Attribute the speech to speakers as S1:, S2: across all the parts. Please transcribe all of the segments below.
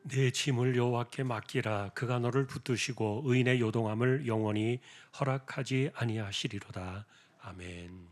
S1: 내 짐을 여호와께 맡기라. 그가 너를 붙드시고 의인의 요동함을 영원히 허락하지 아니하시리로다. 아멘.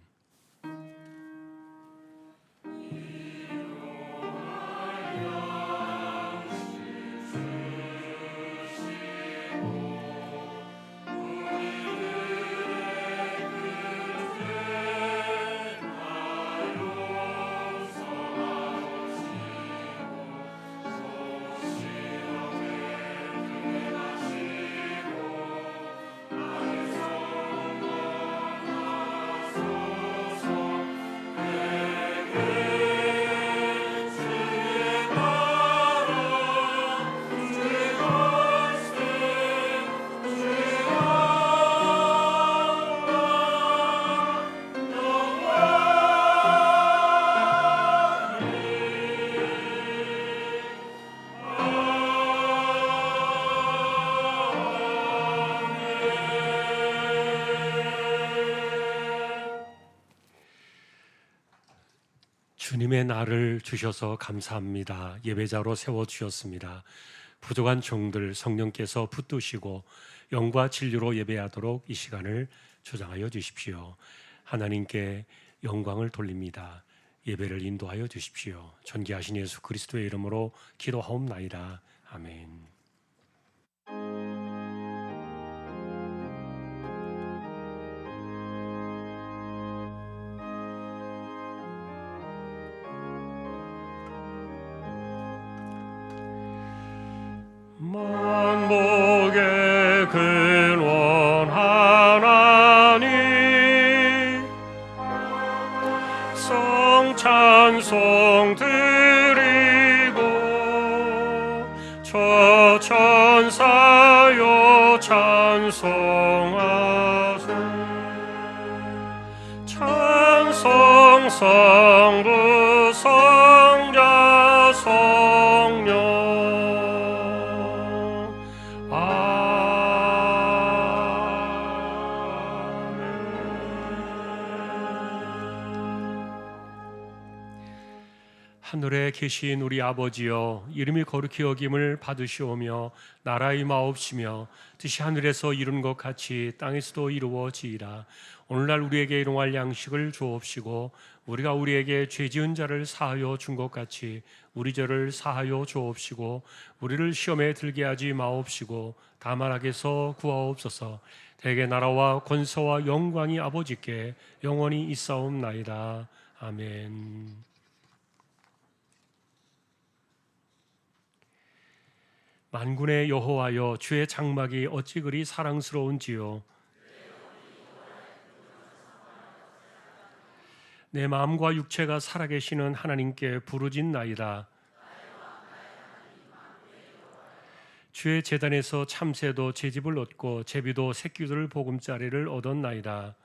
S1: 주님의 날을 주셔서 감사합니다. 예배자로 세워주셨습니다. 부족한 종들 성령께서 붙드시고 영과 진리로 예배하도록 이 시간을 조장하여 주십시오. 하나님께 영광을 돌립니다. 예배를 인도하여 주십시오. 존귀하신 예수 그리스도의 이름으로 기도하옵나이다. 아멘. 만복의 근원 하나님 성찬송 드리고 저 천사여 찬송하세. 찬송 성부 성자 성령 하늘에 계신 우리 아버지여, 이름이 거룩히 여김을 받으시오며 나라의 마옵시며 뜻이 하늘에서 이룬 것 같이 땅에서도 이루어지이다. 오늘날 우리에게 일용할 양식을 주옵시고 우리가 우리에게 죄 지은 자를 사하여 준 것 같이 우리 죄를 사하여 주옵시고 우리를 시험에 들게 하지 마옵시고 다만 악에서 구하옵소서. 대개 나라와 권세와 영광이 아버지께 영원히 있사옵나이다. 아멘. 만군의 여호와여, 주의 장막이 어찌 그리 사랑스러운지요. 내 마음과 육체가 살아계시는 하나님께 부르짖나이다. 주의 제단에서 참새도 제집을 얻고 제비도 새끼들 보금자리를 얻었나이다.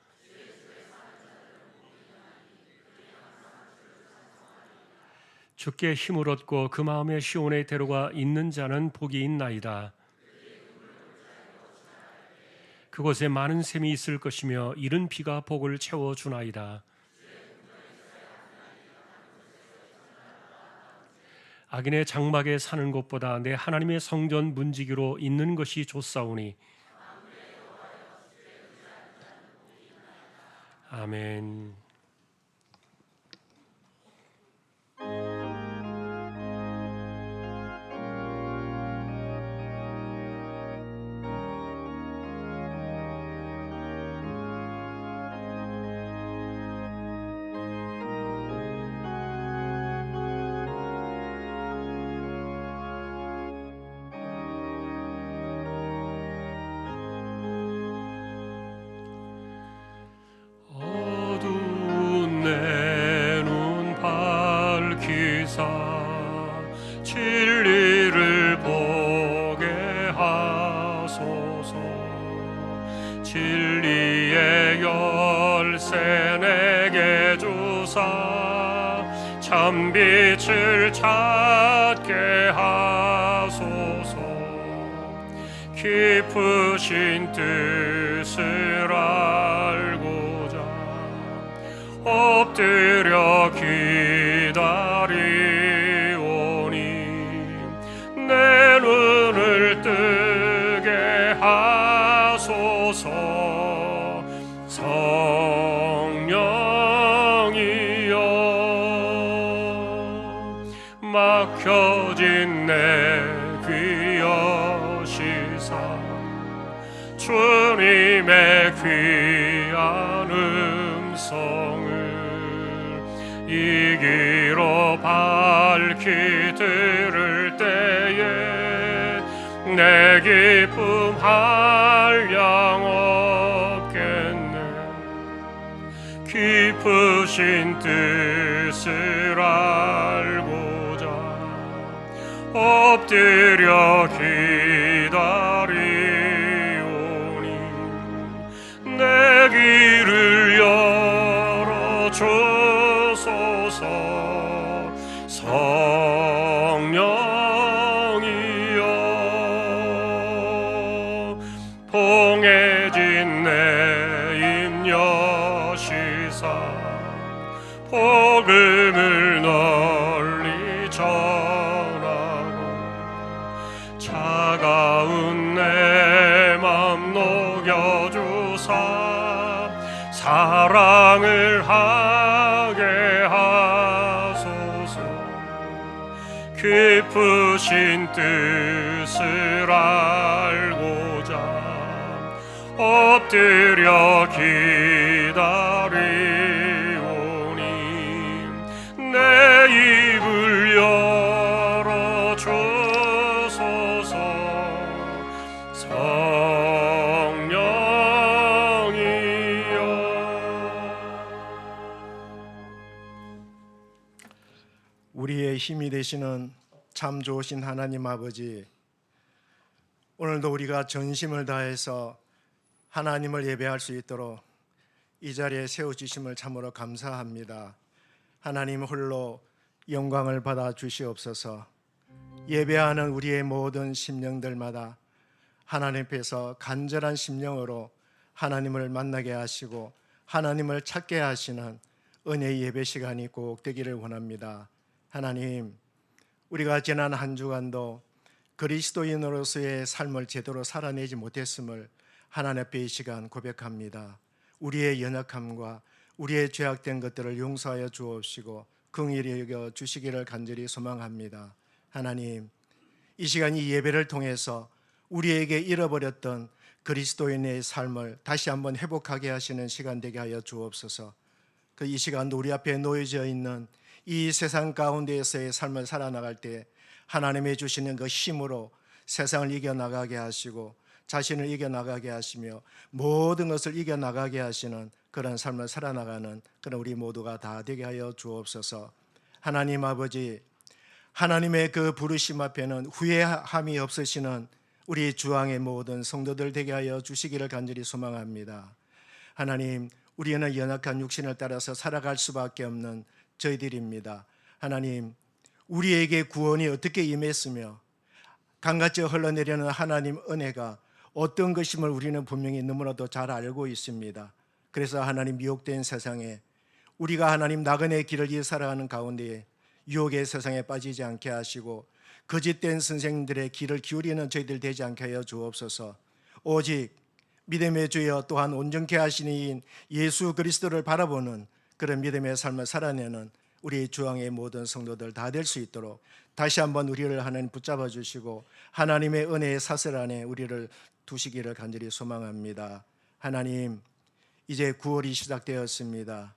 S1: 주께 힘을 얻고 그 마음의 시온에 데려가 있는 자는 복이 있나이다. 그곳에 많은 샘이 있을 것이며 이른 비가 복을 채워주나이다. 악인의 장막에 사는 것보다 내 하나님의 성전 문지기로 있는 것이 좋사오니. 아멘. 진리를 보게 하소서. 진리의 열쇠 내게 주사 참빛을 찾게 하소서. 깊으신 뜻을 알고자 엎드려 기다리오니 내 막혀진 내 귀 여시사 주님의 귀한 음성을 이 귀로 밝히 들을 때에 내 기쁨 한량 없겠네. 깊으신 뜻을 알고자 엎드려 기다리오니 내 귀를 열어주소서. 성령이여 봉해진 내 입 여시사 복음을 널리 전하고 차가운 내 맘 녹여주사 사랑을 하게 하소서. 깊으신 뜻을 알고자 엎드려 기다리오니 내 입을 열어주소서. 성령이여
S2: 우리의 힘이 되시는 참 좋으신 하나님 아버지, 오늘도 우리가 전심을 다해서 하나님을 예배할 수 있도록 이 자리에 세워주심을 참으로 감사합니다. 하나님 홀로 영광을 받아 주시옵소서. 예배하는 우리의 모든 심령들마다 하나님 앞에서 간절한 심령으로 하나님을 만나게 하시고 하나님을 찾게 하시는 은혜의 예배 시간이 꼭 되기를 원합니다. 하나님, 우리가 지난 한 주간도 그리스도인으로서의 삶을 제대로 살아내지 못했음을 하나님 앞에 이 시간 고백합니다. 우리의 연약함과 우리의 죄악된 것들을 용서하여 주옵시고 긍휼히 여겨 주시기를 간절히 소망합니다. 하나님, 이 시간 이 예배를 통해서 우리에게 잃어버렸던 그리스도인의 삶을 다시 한번 회복하게 하시는 시간 되게 하여 주옵소서. 이 시간도 우리 앞에 놓여져 있는 이 세상 가운데에서의 삶을 살아나갈 때 하나님이 주시는 그 힘으로 세상을 이겨나가게 하시고 자신을 이겨나가게 하시며 모든 것을 이겨나가게 하시는 그런 삶을 살아나가는 그런 우리 모두가 다 되게 하여 주옵소서. 하나님 아버지, 하나님의 그 부르심 앞에는 후회함이 없으시는 우리 주왕의 모든 성도들 되게 하여 주시기를 간절히 소망합니다. 하나님, 우리는 연약한 육신을 따라서 살아갈 수밖에 없는 저희들입니다. 하나님, 우리에게 구원이 어떻게 임했으며 강같이 흘러내리는 하나님 은혜가 어떤 것임을 우리는 분명히 너무나도 잘 알고 있습니다. 그래서 하나님, 미혹된 세상에 우리가 하나님 나그네 길을 이어 살아가는 가운데 유혹의 세상에 빠지지 않게 하시고 거짓된 선생님들의 길을 기울이는 저희들 되지 않게 하여 주옵소서. 오직 믿음의 주여 또한 온전케 하시는 이인 예수 그리스도를 바라보는 그런 믿음의 삶을 살아내는 우리 주왕의 모든 성도들 다 될 수 있도록 다시 한번 우리를 하나님 붙잡아 주시고 하나님의 은혜의 사슬 안에 우리를 두시기를 간절히 소망합니다. 하나님, 이제 9월이 시작되었습니다.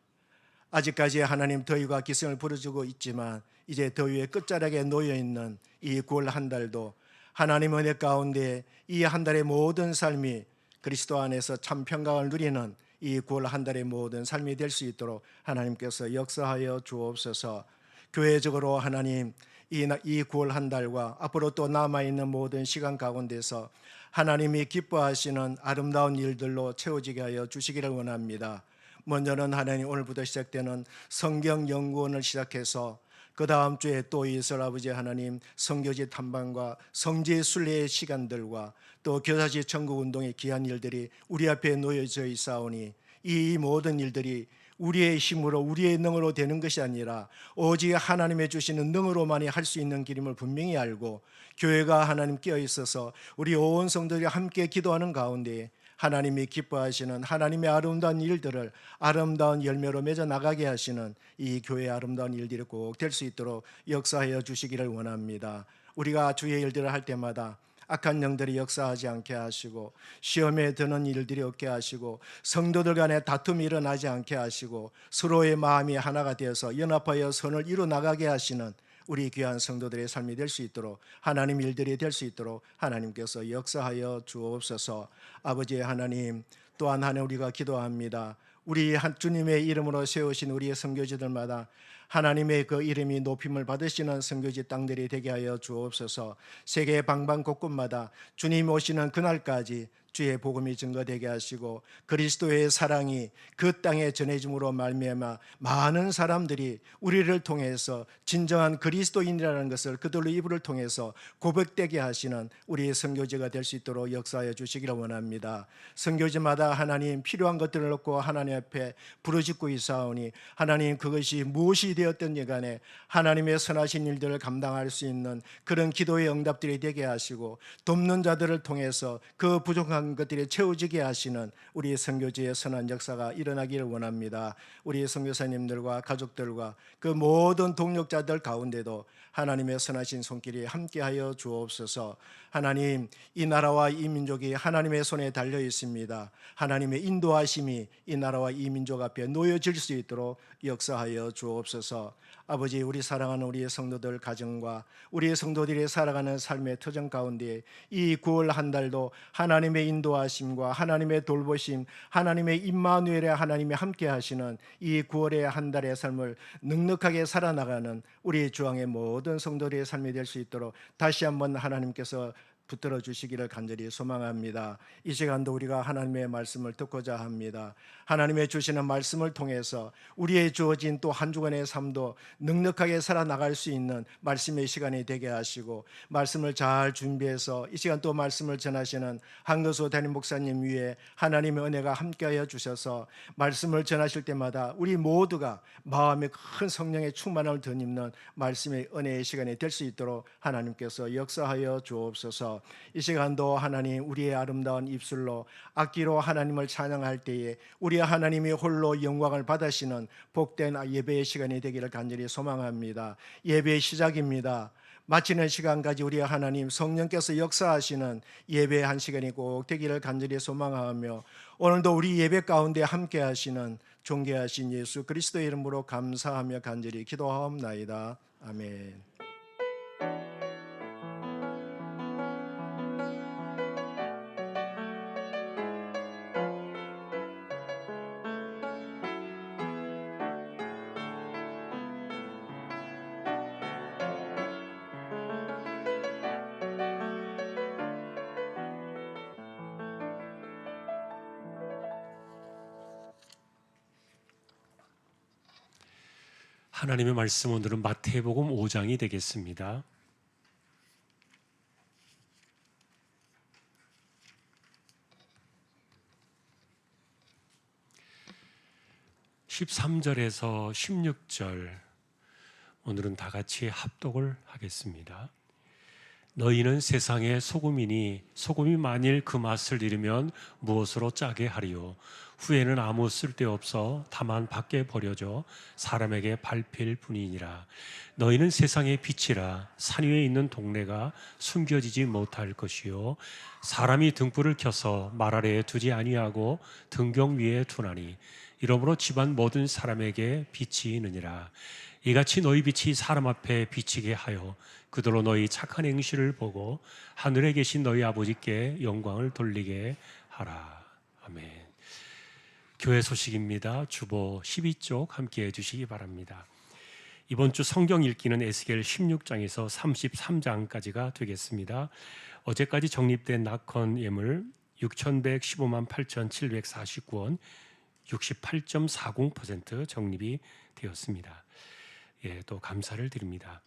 S2: 아직까지 하나님 더위가 기승을 부르주고 있지만 이제 더위의 끝자락에 놓여있는 이 9월 한 달도 하나님 은혜 가운데 이 한 달의 모든 삶이 그리스도 안에서 참 평강을 누리는 이 9월 한 달의 모든 삶이 될 수 있도록 하나님께서 역사하여 주옵소서. 교회적으로 하나님, 이 9월 한 달과 앞으로 또 남아있는 모든 시간 가운데서 하나님이 기뻐하시는 아름다운 일들로 채워지게 하여 주시기를 원합니다. 먼저는 하나님, 오늘부터 시작되는 성경 연구원을 시작해서 그 다음 주에 또 있을 아버지 하나님 성교지 탐방과 성지 순례의 시간들과 또 교사지 천국운동의 귀한 일들이 우리 앞에 놓여져 있사오니 이 모든 일들이 우리의 힘으로 우리의 능으로 되는 것이 아니라 오직 하나님의 주시는 능으로만이 할 수 있는 길임을 분명히 알고 교회가 하나님 끼어 있어서 우리 온 성도들이 함께 기도하는 가운데 하나님이 기뻐하시는 하나님의 아름다운 일들을 아름다운 열매로 맺어 나가게 하시는 이 교회의 아름다운 일들이 꼭 될 수 있도록 역사하여 주시기를 원합니다. 우리가 주의 일들을 할 때마다 악한 영들이 역사하지 않게 하시고 시험에 드는 일들이 없게 하시고 성도들 간에 다툼이 일어나지 않게 하시고 서로의 마음이 하나가 되어서 연합하여 선을 이루 나가게 하시는 우리 귀한 성도들의 삶이 될 수 있도록 하나님 일들이 될 수 있도록 하나님께서 역사하여 주옵소서. 아버지 하나님, 또한 하나 우리가 기도합니다. 우리 주님의 이름으로 세우신 우리의 선교지들마다 하나님의 그 이름이 높임을 받으시는 선교지 땅들이 되게 하여 주옵소서. 세계 방방곳곳마다 주님 오시는 그날까지 주의 복음이 증거되게 하시고 그리스도의 사랑이 그 땅에 전해짐으로 말미암아 많은 사람들이 우리를 통해서 진정한 그리스도인이라는 것을 그들로 이불을 통해서 고백되게 하시는 우리의 선교지가 될 수 있도록 역사하여 주시기를 원합니다. 선교지마다 하나님 필요한 것들을 놓고 하나님 앞에 부르짖고 있사오니 하나님 그것이 무엇이 되었든지 간에 하나님의 선하신 일들을 감당할 수 있는 그런 기도의 응답들이 되게 하시고 돕는 자들을 통해서 그 부족한 것들이 채워지게 하시는 우리 선교지의 선한 역사가 일어나기를 원합니다. 우리 선교사님들과 가족들과 그 모든 동력자들 가운데도 하나님의 선하신 손길이 함께하여 주옵소서. 하나님, 이 나라와 이 민족이 하나님의 손에 달려 있습니다. 하나님의 인도하심이 이 나라와 이 민족 앞에 놓여질 수 있도록 역사하여 주옵소서. 아버지, 우리 사랑하는 우리의 성도들 가정과 우리의 성도들이 살아가는 삶의 터전 가운데 이 9월 한 달도 하나님의 인도하심과 하나님의 돌보심, 하나님의 임마누엘의 하나님이 함께 하시는 이 9월의 한 달의 삶을 넉넉하게 살아나가는 우리 주왕의 모든 성도들의 삶이 될 수 있도록 다시 한번 하나님께서 붙들어 주시기를 간절히 소망합니다. 이 시간도 우리가 하나님의 말씀을 듣고자 합니다. 하나님의 주시는 말씀을 통해서 우리의 주어진 또 한 주간의 삶도 넉넉하게 살아나갈 수 있는 말씀의 시간이 되게 하시고 말씀을 잘 준비해서 이 시간 또 말씀을 전하시는 한거수 담임 목사님 위에 하나님의 은혜가 함께하여 주셔서 말씀을 전하실 때마다 우리 모두가 마음에 큰 성령의 충만함을 덧입는 말씀의 은혜의 시간이 될 수 있도록 하나님께서 역사하여 주옵소서. 이 시간도 하나님 우리의 아름다운 입술로 악기로 하나님을 찬양할 때에 우리 하나님이 홀로 영광을 받으시는 복된 예배의 시간이 되기를 간절히 소망합니다. 예배의 시작입니다. 마치는 시간까지 우리 하나님 성령께서 역사하시는 예배의 한 시간이 꼭 되기를 간절히 소망하며 오늘도 우리 예배 가운데 함께 하시는 존귀하신 예수 그리스도의 이름으로 감사하며 간절히 기도하옵나이다. 아멘.
S1: 하나님의 말씀 오늘은 마태복음 5장이 되겠습니다. 13절에서 16절 오늘은 다 같이 합독을 하겠습니다. 너희는 세상의 소금이니 소금이 만일 그 맛을 잃으면 무엇으로 짜게 하리요? 후에는 아무 쓸데없어 다만 밖에 버려져 사람에게 밟힐 뿐이니라. 너희는 세상의 빛이라. 산 위에 있는 동네가 숨겨지지 못할 것이요 사람이 등불을 켜서 말 아래에 두지 아니하고 등경 위에 두나니 이러므로 집안 모든 사람에게 빛이 있느니라. 이같이 너희 빛이 사람 앞에 비치게 하여 그들로 너희 착한 행실을 보고 하늘에 계신 너희 아버지께 영광을 돌리게 하라. 아멘. 교회 소식입니다. 주보 12쪽 함께해 주시기 바랍니다. 이번 주 성경 읽기는 에스겔 16장에서 33장까지가 되겠습니다. 어제까지 적립된 낙헌 예물 6,115만 8,749원 68.40% 적립이 되었습니다. 또 감사를 드립니다.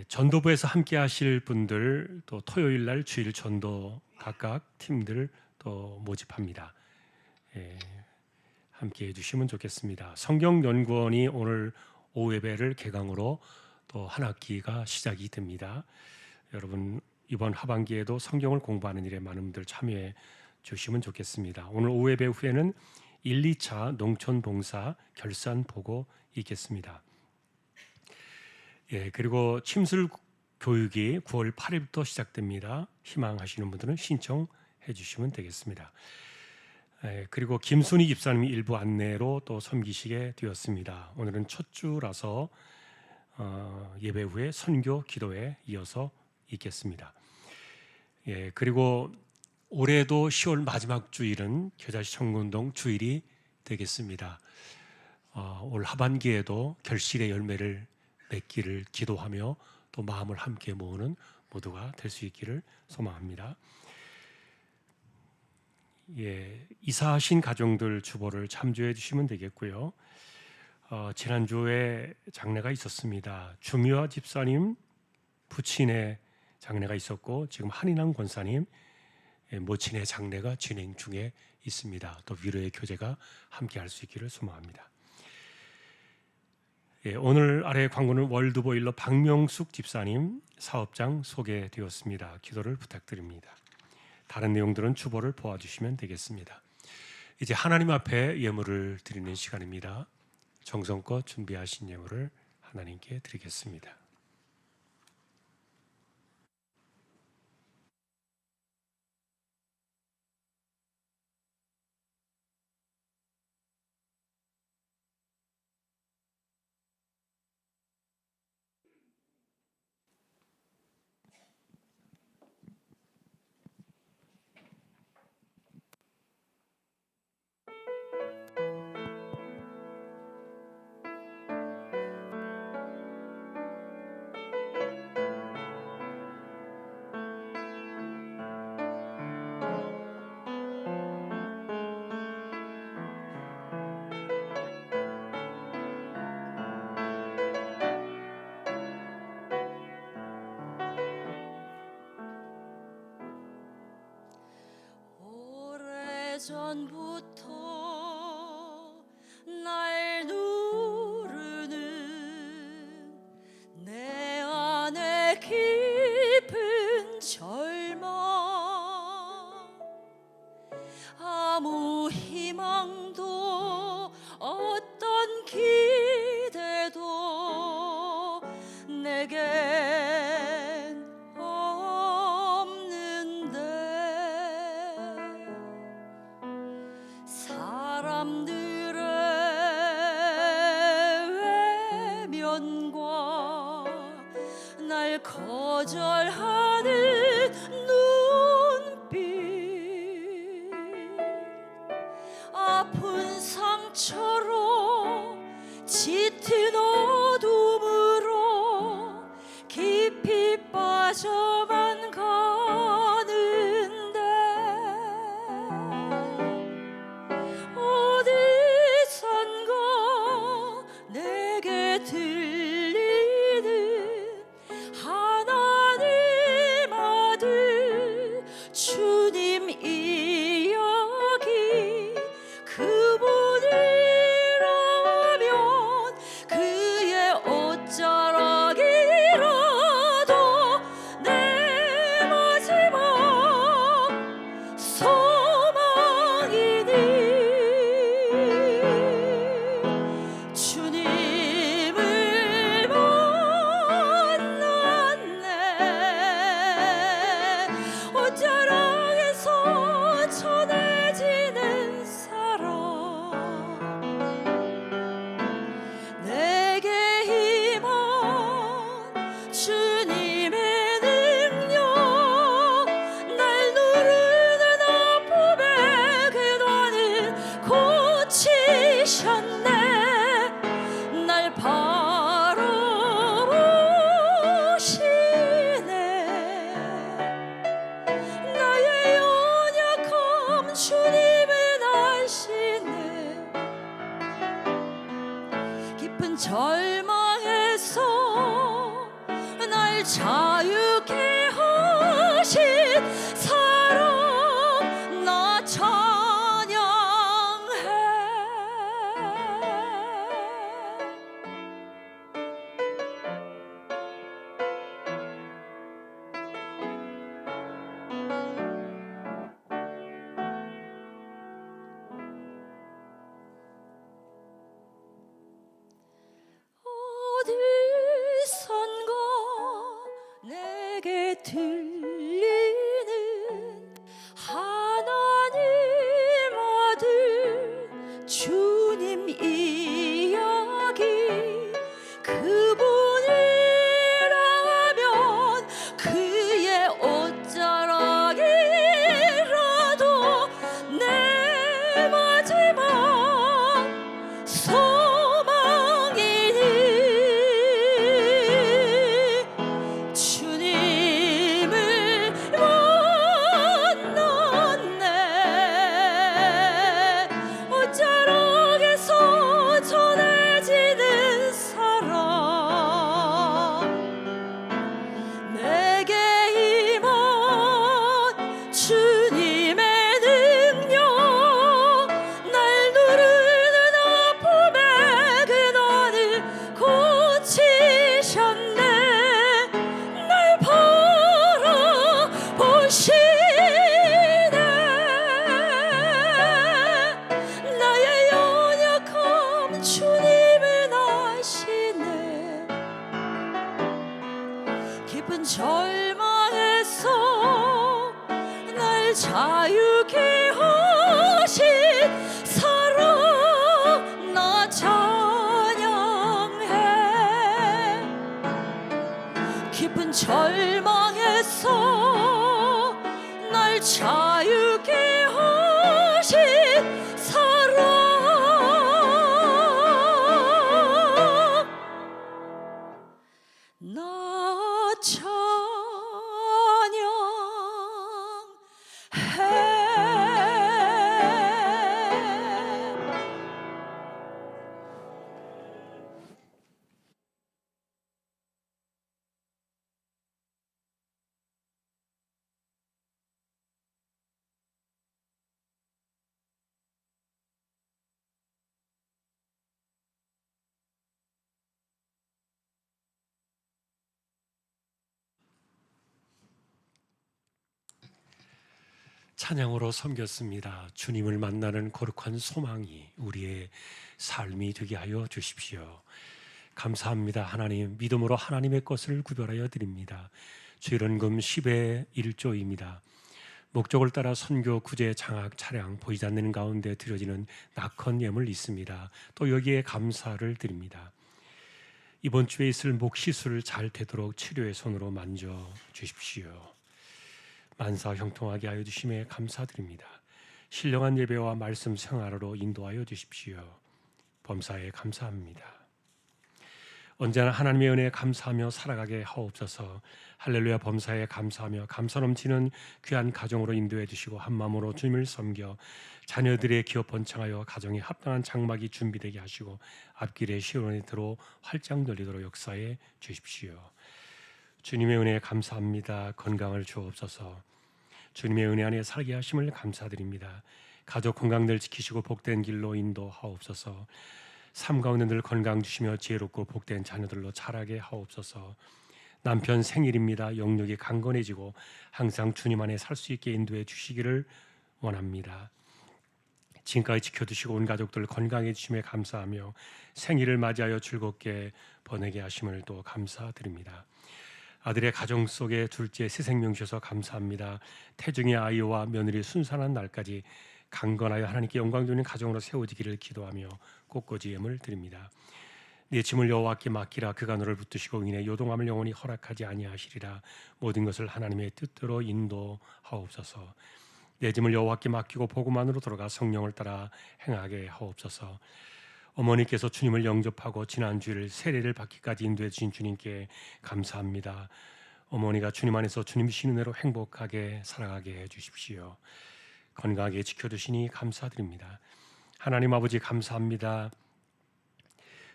S1: 전도부에서 함께 하실 분들 또 토요일 날 주일 전도 각각 팀들 또 모집합니다. 함께 해주시면 좋겠습니다. 성경연구원이 오늘 오후 예배를 개강으로 또 한 학기가 시작이 됩니다. 여러분 이번 하반기에도 성경을 공부하는 일에 많은 분들 참여해 주시면 좋겠습니다. 오늘 오후 예배 후에는 1, 2차 농촌 봉사 결산 보고 있겠습니다. 예, 그리고 침술 교육이 9월 8일부터 시작됩니다. 희망하시는 분들은 신청해 주시면 되겠습니다. 예, 그리고 김순희 집사님이 일부 안내로 또 섬기시게 되었습니다. 오늘은 첫 주라서 예배 후에 선교 기도에 이어서 있겠습니다. 예, 그리고 올해도 10월 마지막 주일은 겨자씨 청군동 주일이 되겠습니다. 올 하반기에도 결실의 열매를 맺기를 기도하며 또 마음을 함께 모으는 모두가 될 수 있기를 소망합니다. 예, 이사하신 가정들 주보를 참조해 주시면 되겠고요. 지난주에 장례가 있었습니다. 주미화 집사님 부친의 장례가 있었고 지금 한인환 권사님 모친의 장례가 진행 중에 있습니다. 또 위로의 교제가 함께 할 수 있기를 소망합니다. 예, 오늘 아래 광고는 월드보일러 박명숙 집사님 사업장 소개되었습니다. 기도를 부탁드립니다. 다른 내용들은 주보를 보아주시면 되겠습니다. 이제 하나님 앞에 예물을 드리는 시간입니다. 정성껏 준비하신 예물을 하나님께 드리겠습니다.
S3: 오래전부터 날 누르는 내 안에 깊은 절망, 아무 희망도 어떤 기대도 내겐 없는데 사람들의 외면과 날 거절하는 눈빛, 아픈 상처로 짙은 어둠으로 깊이 빠져만 가는데 어디선가 내게 들리는 하나님 아들 주님 이야기, 그분이라면 그의 옷자락이라도 내 마지막 소망이니 주님을 만났네. 옷자락에서 전해지는 사랑, 내게 힘은 주님의 능력, 날 누르는 아픔의 궤도는 고치셨네. 날 바라보시네. 나의 연약함 주님은 아시네. 깊은 절망에서 날 자유케 하신 사랑, 나 찬양해. 절망에서 날 자유케 하신 사랑 나 찬양해. 깊은 절망에서 날 자유케 하신 사랑 나 찬양해.
S1: 찬양으로 섬겼습니다. 주님을 만나는 거룩한 소망이 우리의 삶이 되게 하여 주십시오. 감사합니다. 하나님, 믿음으로 하나님의 것을 구별하여 드립니다. 주일원금 10의 1조입니다. 목적을 따라 선교, 구제, 장학, 차량 보이지 않는 가운데 드려지는 낙헌 예물 있습니다. 또 여기에 감사를 드립니다. 이번 주에 있을 목 시술을 잘 되도록 치료의 손으로 만져 주십시오. 만사 형통하게 하여 주심에 감사드립니다. 신령한 예배와 말씀 생활로 인도하여 주십시오. 범사에 감사합니다. 언제나 하나님의 은혜에 감사하며 살아가게 하옵소서. 할렐루야. 범사에 감사하며 감사 넘치는 귀한 가정으로 인도해 주시고 한마음으로 주님을 섬겨 자녀들의 기업 번창하여 가정에 합당한 장막이 준비되게 하시고 앞길에 시온의 들어 활짝 열리도록 역사해 주십시오. 주님의 은혜에 감사합니다. 건강을 주옵소서. 주님의 은혜 안에 살게 하심을 감사드립니다. 가족 건강들 지키시고 복된 길로 인도하옵소서. 삶 가운데 늘 건강 주시며 지혜롭고 복된 자녀들로 자라게 하옵소서. 남편 생일입니다. 영육이 강건해지고 항상 주님 안에 살 수 있게 인도해 주시기를 원합니다. 지금까지 지켜주시고 온 가족들 건강해 주심에 감사하며 생일을 맞이하여 즐겁게 보내게 하심을 또 감사드립니다. 아들의 가정 속에 둘째 새 생명 주셔서 감사합니다. 태중의 아이와 며느리 순산한 날까지 강건하여 하나님께 영광 주는 가정으로 세워지기를 기도하며 꽃꽂이 예물 드립니다. 네 짐을 여호와께 맡기라. 그가 너를 붙드시고 이내 요동함을 영원히 허락하지 아니하시리라. 모든 것을 하나님의 뜻대로 인도하옵소서. 내 짐을 여호와께 맡기고 복음만으로 돌아가 성령을 따라 행하게 하옵소서. 어머니께서 주님을 영접하고 지난 주일 세례를 받기까지 인도해 주신 주님께 감사합니다. 어머니가 주님 안에서 주님 주신 은혜로 행복하게 살아가게 해 주십시오. 건강하게 지켜주시니 감사드립니다. 하나님 아버지 감사합니다.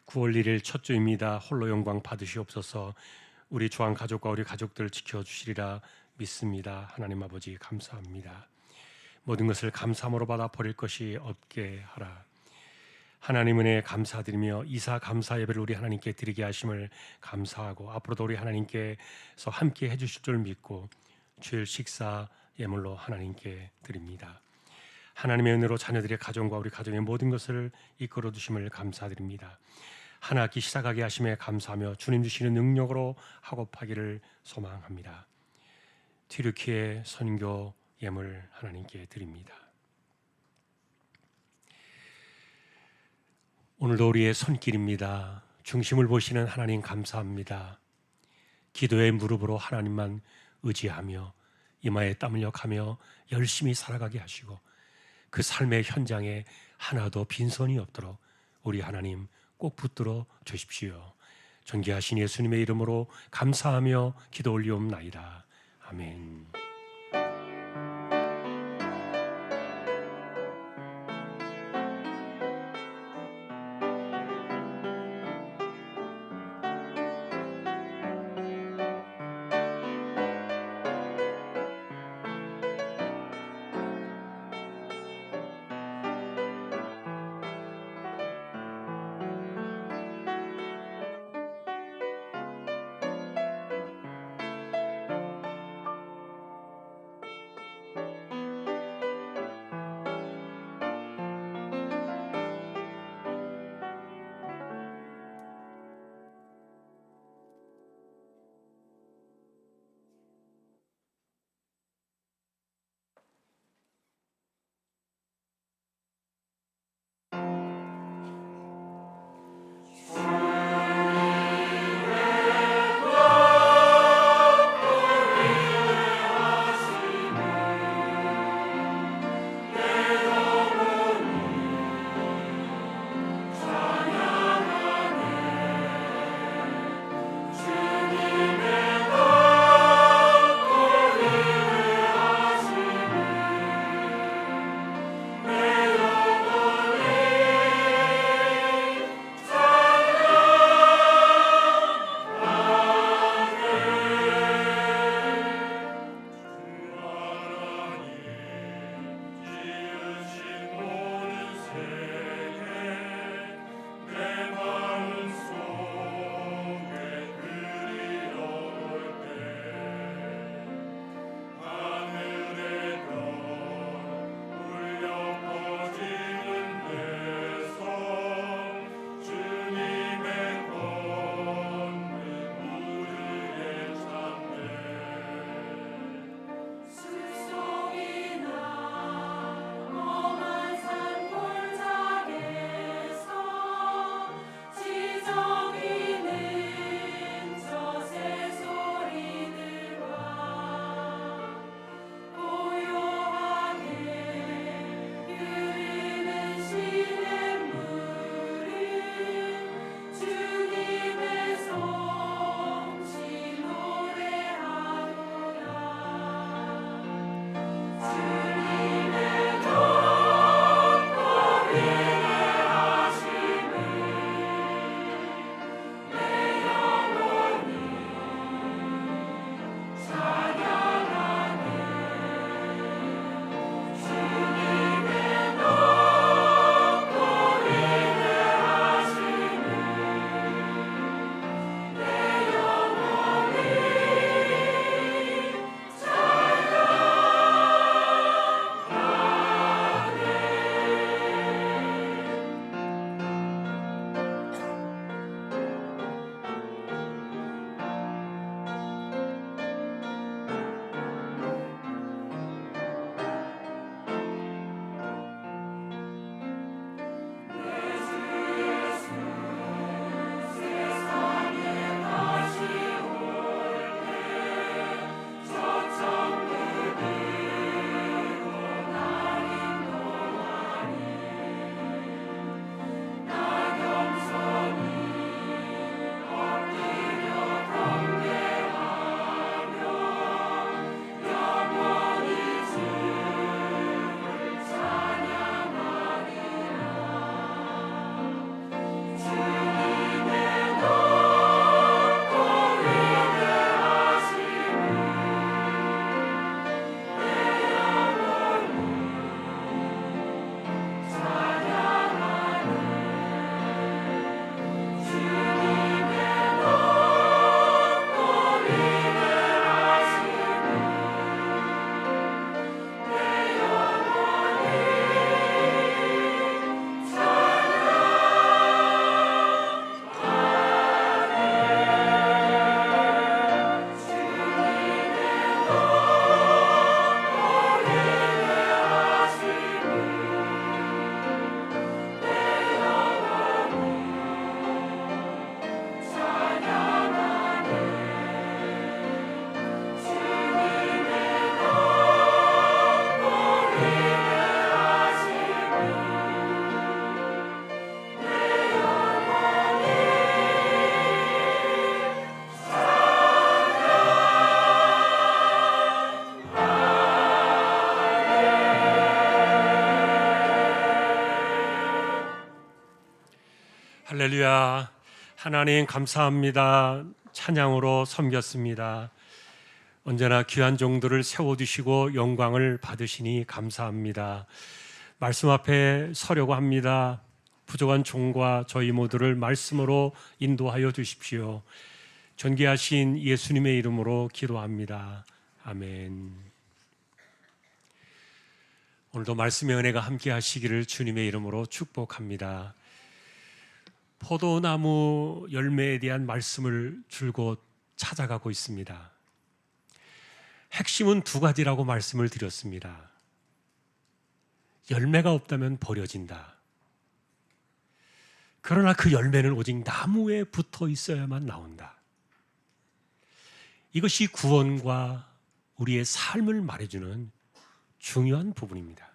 S1: 9월 1일 첫 주입니다. 홀로 영광 받으시옵소서. 우리 주한 가족과 우리 가족들 지켜주시리라 믿습니다. 하나님 아버지 감사합니다. 모든 것을 감사함으로 받아 버릴 것이 없게 하라. 하나님 은혜에 감사드리며 이사 감사 예배를 우리 하나님께 드리게 하심을 감사하고 앞으로도 우리 하나님께서 함께 해주실 줄 믿고 주일 식사 예물로 하나님께 드립니다. 하나님의 은혜로 자녀들의 가정과 우리 가정의 모든 것을 이끌어 주심을 감사드립니다. 한 학기 시작하게 하심에 감사하며 주님 주시는 능력으로 학업하기를 소망합니다. 튀르키예 선교 예물 하나님께 드립니다. 오늘도 우리의 손길입니다. 중심을 보시는 하나님 감사합니다. 기도의 무릎으로 하나님만 의지하며 이마에 땀 흘려가며 열심히 살아가게 하시고 그 삶의 현장에 하나도 빈손이 없도록 우리 하나님 꼭 붙들어 주십시오. 존귀하신 예수님의 이름으로 감사하며 기도 올리옵나이다. 아멘. 할렐루야. 하나님 감사합니다. 찬양으로 섬겼습니다. 언제나 귀한 종들을 세워두시고 영광을 받으시니 감사합니다. 말씀 앞에 서려고 합니다. 부족한 종과 저희 모두를 말씀으로 인도하여 주십시오. 존귀하신 예수님의 이름으로 기도합니다. 아멘. 오늘도 말씀의 은혜가 함께 하시기를 주님의 이름으로 축복합니다. 포도나무 열매에 대한 말씀을 줄곧 찾아가고 있습니다. 핵심은 두 가지라고 말씀을 드렸습니다. 열매가 없다면 버려진다. 그러나 그 열매는 오직 나무에 붙어 있어야만 나온다. 이것이 구원과 우리의 삶을 말해주는 중요한 부분입니다.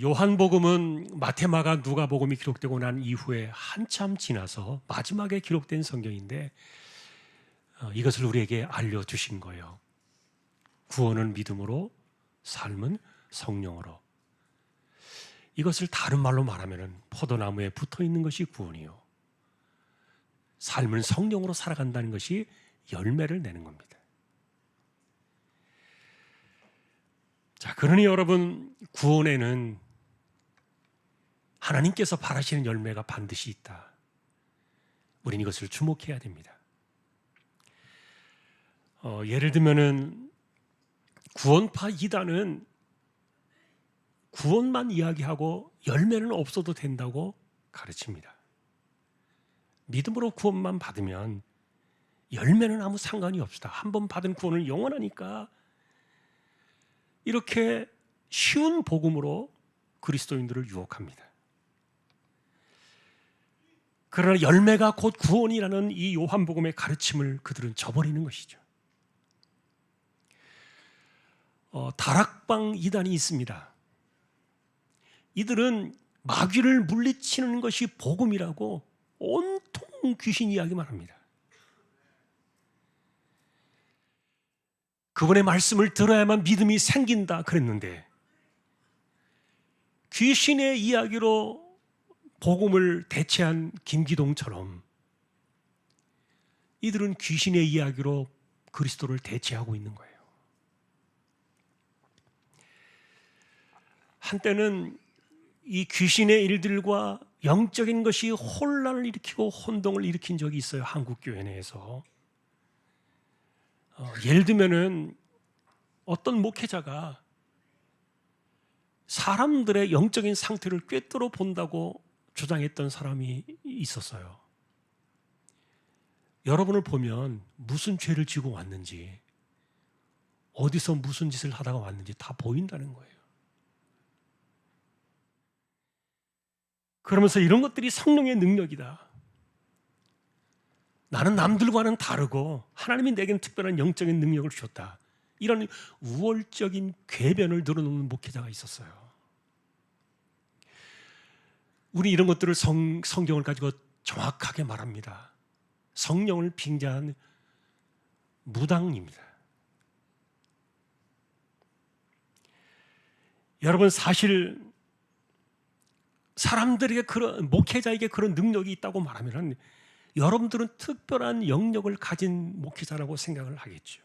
S1: 요한복음은 마태마가 누가복음이 기록되고 난 이후에 한참 지나서 마지막에 기록된 성경인데 이것을 우리에게 알려주신 거예요. 구원은 믿음으로, 삶은 성령으로. 이것을 다른 말로 말하면 포도나무에 붙어 있는 것이 구원이요, 삶은 성령으로 살아간다는 것이 열매를 내는 겁니다. 자, 그러니 여러분, 구원에는 하나님께서 바라시는 열매가 반드시 있다. 우리는 이것을 주목해야 됩니다. 예를 들면은 구원파 이단은 구원만 이야기하고 열매는 없어도 된다고 가르칩니다. 믿음으로 구원만 받으면 열매는 아무 상관이 없다. 한 번 받은 구원은 영원하니까, 이렇게 쉬운 복음으로 그리스도인들을 유혹합니다. 그러나 열매가 곧 구원이라는 이 요한복음의 가르침을 그들은 저버리는 것이죠. 다락방 이단이 있습니다. 이들은 마귀를 물리치는 것이 복음이라고 온통 귀신 이야기만 합니다. 그분의 말씀을 들어야만 믿음이 생긴다 그랬는데, 귀신의 이야기로 복음을 대체한 김기동처럼 이들은 귀신의 이야기로 그리스도를 대체하고 있는 거예요. 한때는 이 귀신의 일들과 영적인 것이 혼란을 일으키고 혼동을 일으킨 적이 있어요. 한국 교회 내에서. 예를 들면은 어떤 목회자가 사람들의 영적인 상태를 꿰뚫어 본다고 주장했던 사람이 있었어요. 여러분을 보면 무슨 죄를 지고 왔는지, 어디서 무슨 짓을 하다가 왔는지 다 보인다는 거예요. 그러면서 이런 것들이 성령의 능력이다. 나는 남들과는 다르고 하나님이 내게는 특별한 영적인 능력을 주셨다. 이런 우월적인 궤변을 드러놓는 목회자가 있었어요. 우리 이런 것들을 성경을 가지고 정확하게 말합니다. 성령을 빙자한 무당입니다. 여러분, 사실 사람들에게 목회자에게 그런 능력이 있다고 말하면 여러분들은 특별한 영역을 가진 목회자라고 생각을 하겠죠.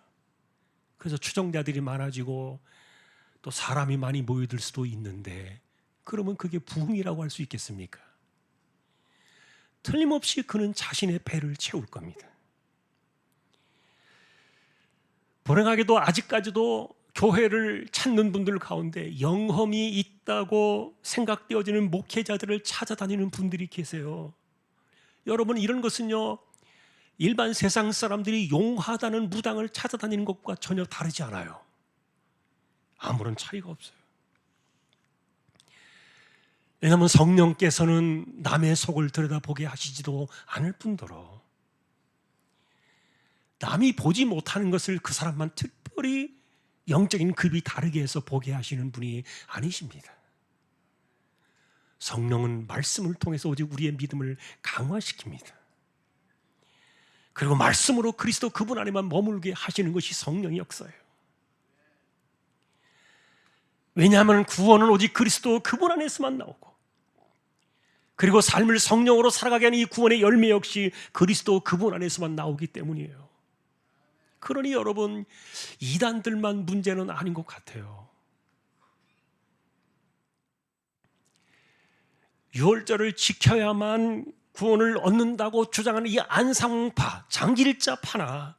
S1: 그래서 추종자들이 많아지고 또 사람이 많이 모여들 수도 있는데, 그러면 그게 부흥이라고 할 수 있겠습니까? 틀림없이 그는 자신의 배를 채울 겁니다. 불행하게도 아직까지도 교회를 찾는 분들 가운데 영험이 있다고 생각되어지는 목회자들을 찾아다니는 분들이 계세요. 여러분, 이런 것은요, 일반 세상 사람들이 용하다는 무당을 찾아다니는 것과 전혀 다르지 않아요. 아무런 차이가 없어요. 왜냐하면 성령께서는 남의 속을 들여다보게 하시지도 않을 뿐더러 남이 보지 못하는 것을 그 사람만 특별히 영적인 급이 다르게 해서 보게 하시는 분이 아니십니다. 성령은 말씀을 통해서 오직 우리의 믿음을 강화시킵니다. 그리고 말씀으로 그리스도 그분 안에만 머물게 하시는 것이 성령의 역사예요. 왜냐하면 구원은 오직 그리스도 그분 안에서만 나오고, 그리고 삶을 성령으로 살아가게 하는 이 구원의 열매 역시 그리스도 그분 안에서만 나오기 때문이에요. 그러니 여러분, 이단들만 문제는 아닌 것 같아요. 유월절을 지켜야만 구원을 얻는다고 주장하는 이 안상파, 장길자파나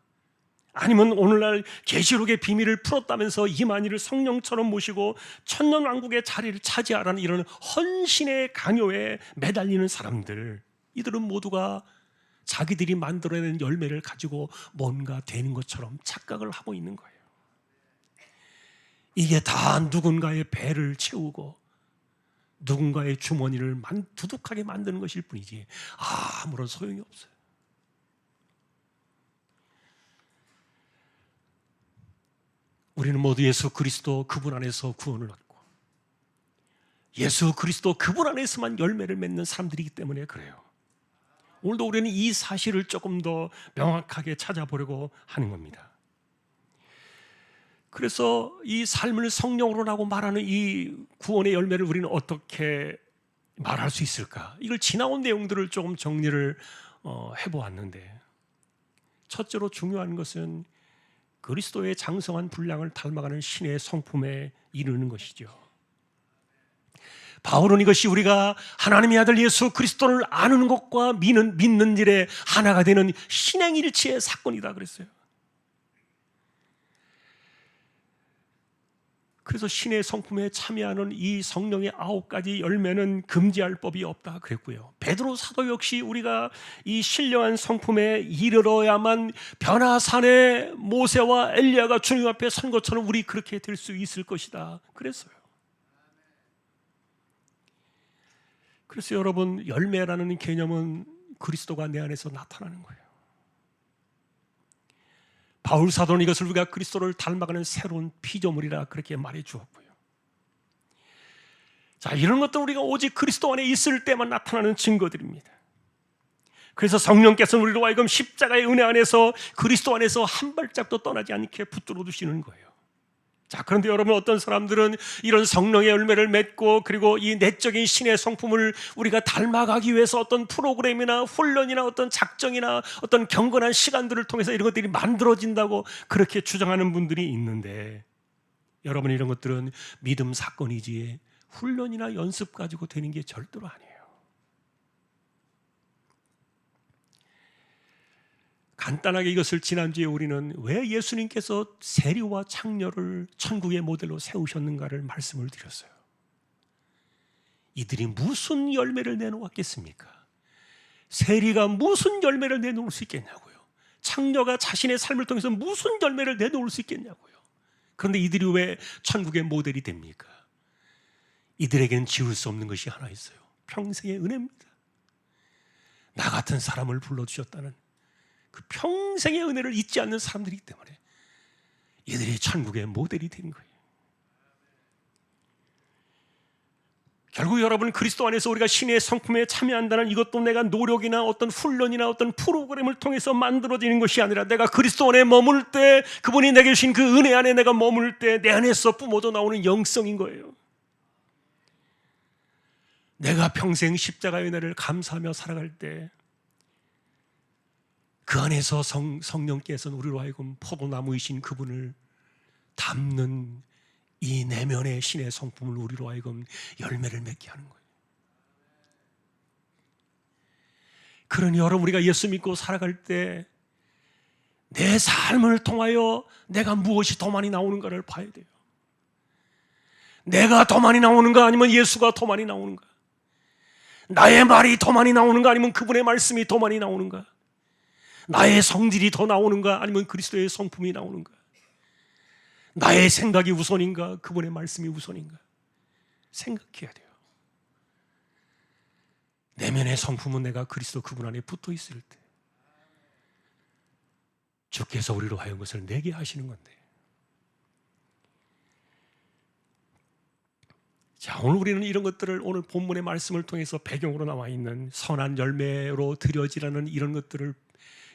S1: 아니면 오늘날 계시록의 비밀을 풀었다면서 이만희를 성령처럼 모시고 천년왕국의 자리를 차지하라는 이런 헌신의 강요에 매달리는 사람들, 이들은 모두가 자기들이 만들어낸 열매를 가지고 뭔가 되는 것처럼 착각을 하고 있는 거예요. 이게 다 누군가의 배를 채우고 누군가의 주머니를 두둑하게 만드는 것일 뿐이지 아무런 소용이 없어요. 우리는 모두 예수 그리스도 그분 안에서 구원을 얻고 예수 그리스도 그분 안에서만 열매를 맺는 사람들이기 때문에 그래요. 오늘도 우리는 이 사실을 조금 더 명확하게 찾아보려고 하는 겁니다. 그래서 이 삶을 성령으로라고 말하는 이 구원의 열매를 우리는 어떻게 말할 수 있을까? 이걸 지나온 내용들을 조금 정리를 해보았는데, 첫째로 중요한 것은 그리스도의 장성한 분량을 닮아가는 신의 성품에 이르는 것이죠. 바울은 이것이 우리가 하나님의 아들 예수 그리스도를 아는 것과 믿는 일에 하나가 되는 신행일치의 사건이다 그랬어요. 그래서 신의 성품에 참여하는 이 성령의 9가지 열매는 금지할 법이 없다 그랬고요. 베드로 사도 역시 우리가 이 신령한 성품에 이르러야만 변화산의 모세와 엘리야가 주님 앞에 선 것처럼 우리 그렇게 될 수 있을 것이다 그랬어요. 그래서 여러분, 열매라는 개념은 그리스도가 내 안에서 나타나는 거예요. 바울 사도는 이것을 우리가 그리스도를 닮아가는 새로운 피조물이라 그렇게 말해 주었고요. 자, 이런 것들은 우리가 오직 그리스도 안에 있을 때만 나타나는 증거들입니다. 그래서 성령께서는 우리로 하여금 십자가의 은혜 안에서 그리스도 안에서 한 발짝도 떠나지 않게 붙들어 두시는 거예요. 자, 그런데 여러분, 어떤 사람들은 이런 성령의 열매를 맺고 그리고 이 내적인 신의 성품을 우리가 닮아가기 위해서 어떤 프로그램이나 훈련이나 어떤 작정이나 어떤 경건한 시간들을 통해서 이런 것들이 만들어진다고 그렇게 주장하는 분들이 있는데, 여러분, 이런 것들은 믿음 사건이지 훈련이나 연습 가지고 되는 게 절대로 아니에요. 간단하게 이것을 지난주에 우리는 왜 예수님께서 세리와 창녀를 천국의 모델로 세우셨는가를 말씀을 드렸어요. 이들이 무슨 열매를 내놓았겠습니까? 세리가 무슨 열매를 내놓을 수 있겠냐고요. 창녀가 자신의 삶을 통해서 무슨 열매를 내놓을 수 있겠냐고요. 그런데 이들이 왜 천국의 모델이 됩니까? 이들에게는 지울 수 없는 것이 하나 있어요. 평생의 은혜입니다. 나 같은 사람을 불러주셨다는 그 평생의 은혜를 잊지 않는 사람들이기 때문에 이들이 천국의 모델이 된 거예요. 결국 여러분, 그리스도 안에서 우리가 신의 성품에 참여한다는 이것도 내가 노력이나 어떤 훈련이나 어떤 프로그램을 통해서 만들어지는 것이 아니라 내가 그리스도 안에 머물 때, 그분이 내게 주신 그 은혜 안에 내가 머물 때 내 안에서 뿜어져 나오는 영성인 거예요. 내가 평생 십자가의 은혜를 감사하며 살아갈 때 그 안에서 성령께서는 우리로 하여금 포도나무이신 그분을 담는 이 내면의 신의 성품을 우리로 하여금 열매를 맺게 하는 거예요. 그러니 여러분, 우리가 예수 믿고 살아갈 때 내 삶을 통하여 내가 무엇이 더 많이 나오는가를 봐야 돼요. 내가 더 많이 나오는가 아니면 예수가 더 많이 나오는가? 나의 말이 더 많이 나오는가 아니면 그분의 말씀이 더 많이 나오는가? 나의 성질이 더 나오는가 아니면 그리스도의 성품이 나오는가? 나의 생각이 우선인가 그분의 말씀이 우선인가? 생각해야 돼요. 내면의 성품은 내가 그리스도 그분 안에 붙어 있을 때 주께서 우리로 하여금 것을 내게 하시는 건데, 자, 오늘 우리는 이런 것들을 오늘 본문의 말씀을 통해서 배경으로 나와 있는 선한 열매로 드려지라는 이런 것들을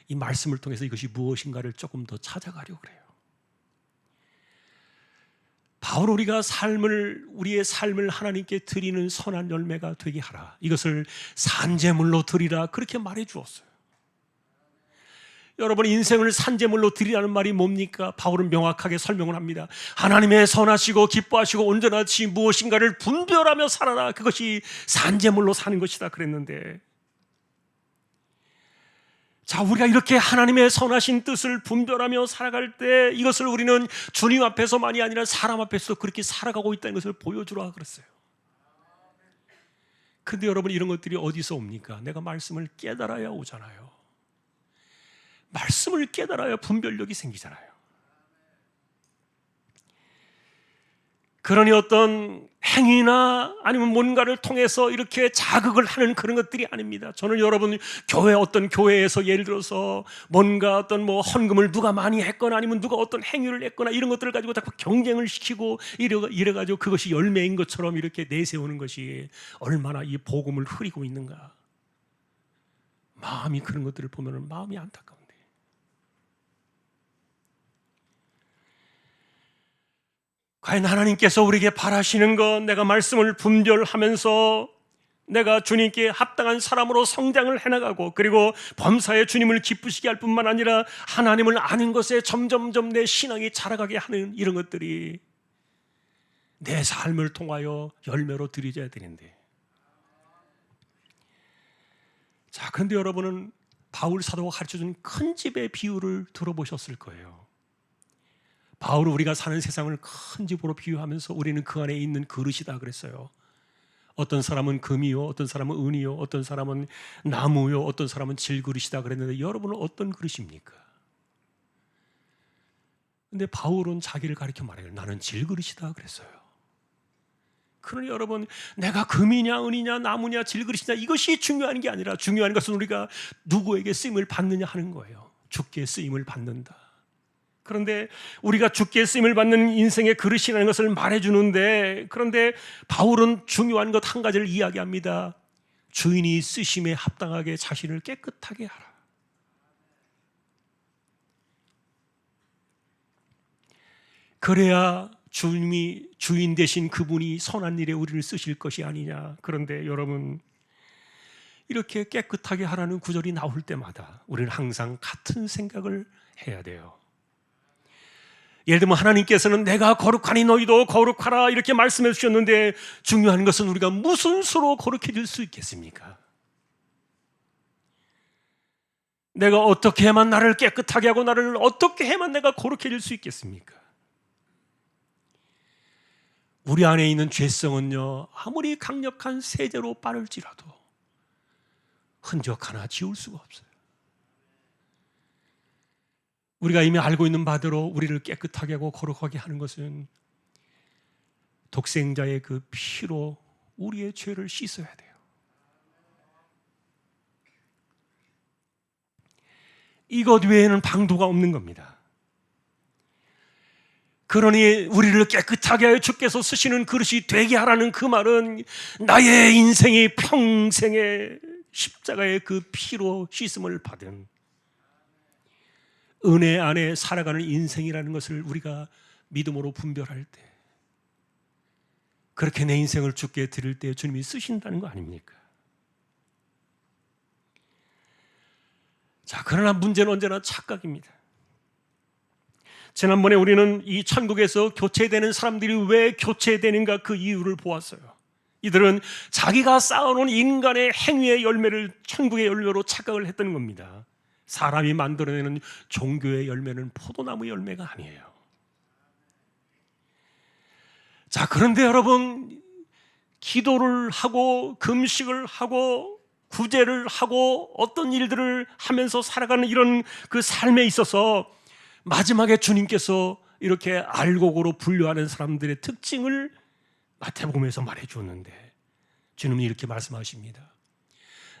S1: 이 말씀을 통해서 이것이 무엇인가를 조금 더 찾아가려고 그래요. 바로 우리의 삶을 하나님께 드리는 선한 열매가 되게 하라. 이것을 산제물로 드리라. 그렇게 말해 주었어요. 여러분, 인생을 산제물로 드리라는 말이 뭡니까? 바울은 명확하게 설명을 합니다. 하나님의 선하시고 기뻐하시고 온전하신 무엇인가를 분별하며 살아라. 그것이 산제물로 사는 것이다 그랬는데, 자, 우리가 이렇게 하나님의 선하신 뜻을 분별하며 살아갈 때 이것을 우리는 주님 앞에서만이 아니라 사람 앞에서 그렇게 살아가고 있다는 것을 보여주라 그랬어요. 근데 여러분, 이런 것들이 어디서 옵니까? 내가 말씀을 깨달아야 오잖아요. 말씀을 깨달아야 분별력이 생기잖아요. 그러니 어떤 행위나 아니면 뭔가를 통해서 이렇게 자극을 하는 그런 것들이 아닙니다. 저는 여러분, 어떤 교회에서 예를 들어서 뭔가 어떤 헌금을 누가 많이 했거나 아니면 누가 어떤 행위를 했거나 이런 것들을 가지고 자꾸 경쟁을 시키고 이래가지고 그것이 열매인 것처럼 이렇게 내세우는 것이 얼마나 이 복음을 흐리고 있는가. 마음이 그런 것들을 보면 마음이 안타까운데, 과연 하나님께서 우리에게 바라시는 건 내가 말씀을 분별하면서 내가 주님께 합당한 사람으로 성장을 해나가고, 그리고 범사에 주님을 기쁘시게 할 뿐만 아니라 하나님을 아는 것에 점점점 내 신앙이 자라가게 하는 이런 것들이 내 삶을 통하여 열매로 드려져야 되는데, 자, 그런데 여러분은 바울 사도가 가르쳐준 큰 집의 비유를 들어보셨을 거예요. 바울은 우리가 사는 세상을 큰 집으로 비유하면서 우리는 그 안에 있는 그릇이다 그랬어요. 어떤 사람은 금이요, 어떤 사람은 은이요, 어떤 사람은 나무요, 어떤 사람은 질그릇이다 그랬는데, 여러분은 어떤 그릇입니까? 근데 바울은 자기를 가리켜 말해요. 나는 질그릇이다 그랬어요. 그러니 여러분, 내가 금이냐 은이냐 나무냐 질그릇이냐 이것이 중요한 게 아니라, 중요한 것은 우리가 누구에게 쓰임을 받느냐 하는 거예요. 주께 쓰임을 받는다. 그런데 우리가 주께 쓰임을 받는 인생의 그릇이라는 것을 말해주는데, 그런데 바울은 중요한 것 한 가지를 이야기합니다. 주인이 쓰심에 합당하게 자신을 깨끗하게 하라. 그래야 주님이 주인 되신 그분이 선한 일에 우리를 쓰실 것이 아니냐. 그런데 여러분, 이렇게 깨끗하게 하라는 구절이 나올 때마다 우리는 항상 같은 생각을 해야 돼요. 예를 들면 하나님께서는 내가 거룩하니 너희도 거룩하라 이렇게 말씀해 주셨는데, 중요한 것은 우리가 무슨 수로 거룩해질 수 있겠습니까? 내가 어떻게 해야만 나를 깨끗하게 하고 나를 어떻게 해야만 내가 거룩해질 수 있겠습니까? 우리 안에 있는 죄성은요, 아무리 강력한 세제로 빠를지라도 흔적 하나 지울 수가 없어요. 우리가 이미 알고 있는 바대로 우리를 깨끗하게 하고 거룩하게 하는 것은 독생자의 그 피로 우리의 죄를 씻어야 돼요. 이것 외에는 방도가 없는 겁니다. 그러니 우리를 깨끗하게 하여 주께서 쓰시는 그릇이 되게 하라는 그 말은, 나의 인생이 평생의 십자가의 그 피로 씻음을 받은 은혜 안에 살아가는 인생이라는 것을 우리가 믿음으로 분별할 때, 그렇게 내 인생을 주께 드릴 때 주님이 쓰신다는 거 아닙니까? 자, 그러나 문제는 언제나 착각입니다. 지난번에 우리는 이 천국에서 교체되는 사람들이 왜 교체되는가 그 이유를 보았어요. 이들은 자기가 쌓아놓은 인간의 행위의 열매를 천국의 열매로 착각을 했던 겁니다. 사람이 만들어내는 종교의 열매는 포도나무 열매가 아니에요. 자, 그런데 여러분, 기도를 하고 금식을 하고 구제를 하고 어떤 일들을 하면서 살아가는 이런 그 삶에 있어서 마지막에 주님께서 이렇게 알곡으로 분류하는 사람들의 특징을 마태복음에서 말해 주었는데, 주님은 이렇게 말씀하십니다.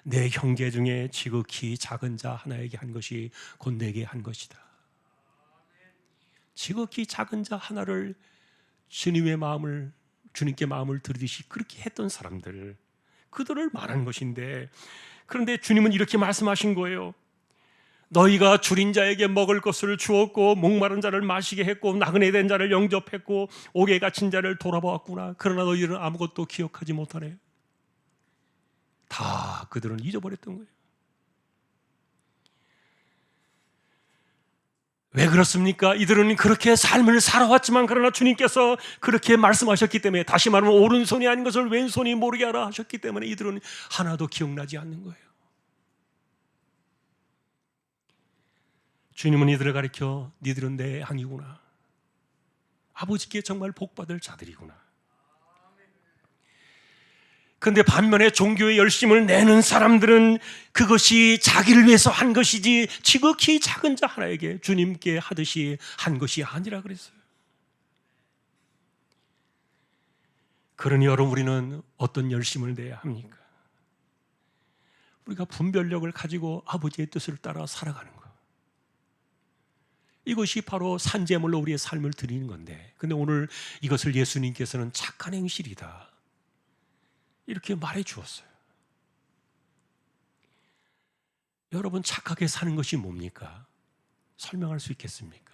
S1: 내 형제 중에 지극히 작은 자 하나에게 한 것이 곧 내게 한 것이다. 지극히 작은 자 하나를 주님께 마음을 들이듯이 그렇게 했던 사람들, 그들을 말하는 것인데, 그런데 주님은 이렇게 말씀하신 거예요. 너희가 줄인 자에게 먹을 것을 주었고 목마른 자를 마시게 했고 나그네 된 자를 영접했고 옥에 갇힌 자를 돌아보았구나. 그러나 너희는 아무것도 기억하지 못하네. 다 그들은 잊어버렸던 거예요. 왜 그렇습니까? 이들은 그렇게 삶을 살아왔지만 그러나 주님께서 그렇게 말씀하셨기 때문에, 다시 말하면 오른손이 아닌 것을 왼손이 모르게 하라 하셨기 때문에 이들은 하나도 기억나지 않는 거예요. 주님은 이들을 가리켜 니들은 내 양이구나. 아버지께 정말 복받을 자들이구나. 그런데 반면에 종교의 열심을 내는 사람들은 그것이 자기를 위해서 한 것이지 지극히 작은 자 하나에게 주님께 하듯이 한 것이 아니라 그랬어요. 그러니 여러분, 우리는 어떤 열심을 내야 합니까? 우리가 분별력을 가지고 아버지의 뜻을 따라 살아가는 것. 이것이 바로 산제물로 우리의 삶을 드리는 건데, 근데 오늘 이것을 예수님께서는 착한 행실이다 이렇게 말해 주었어요. 여러분, 착하게 사는 것이 뭡니까? 설명할 수 있겠습니까?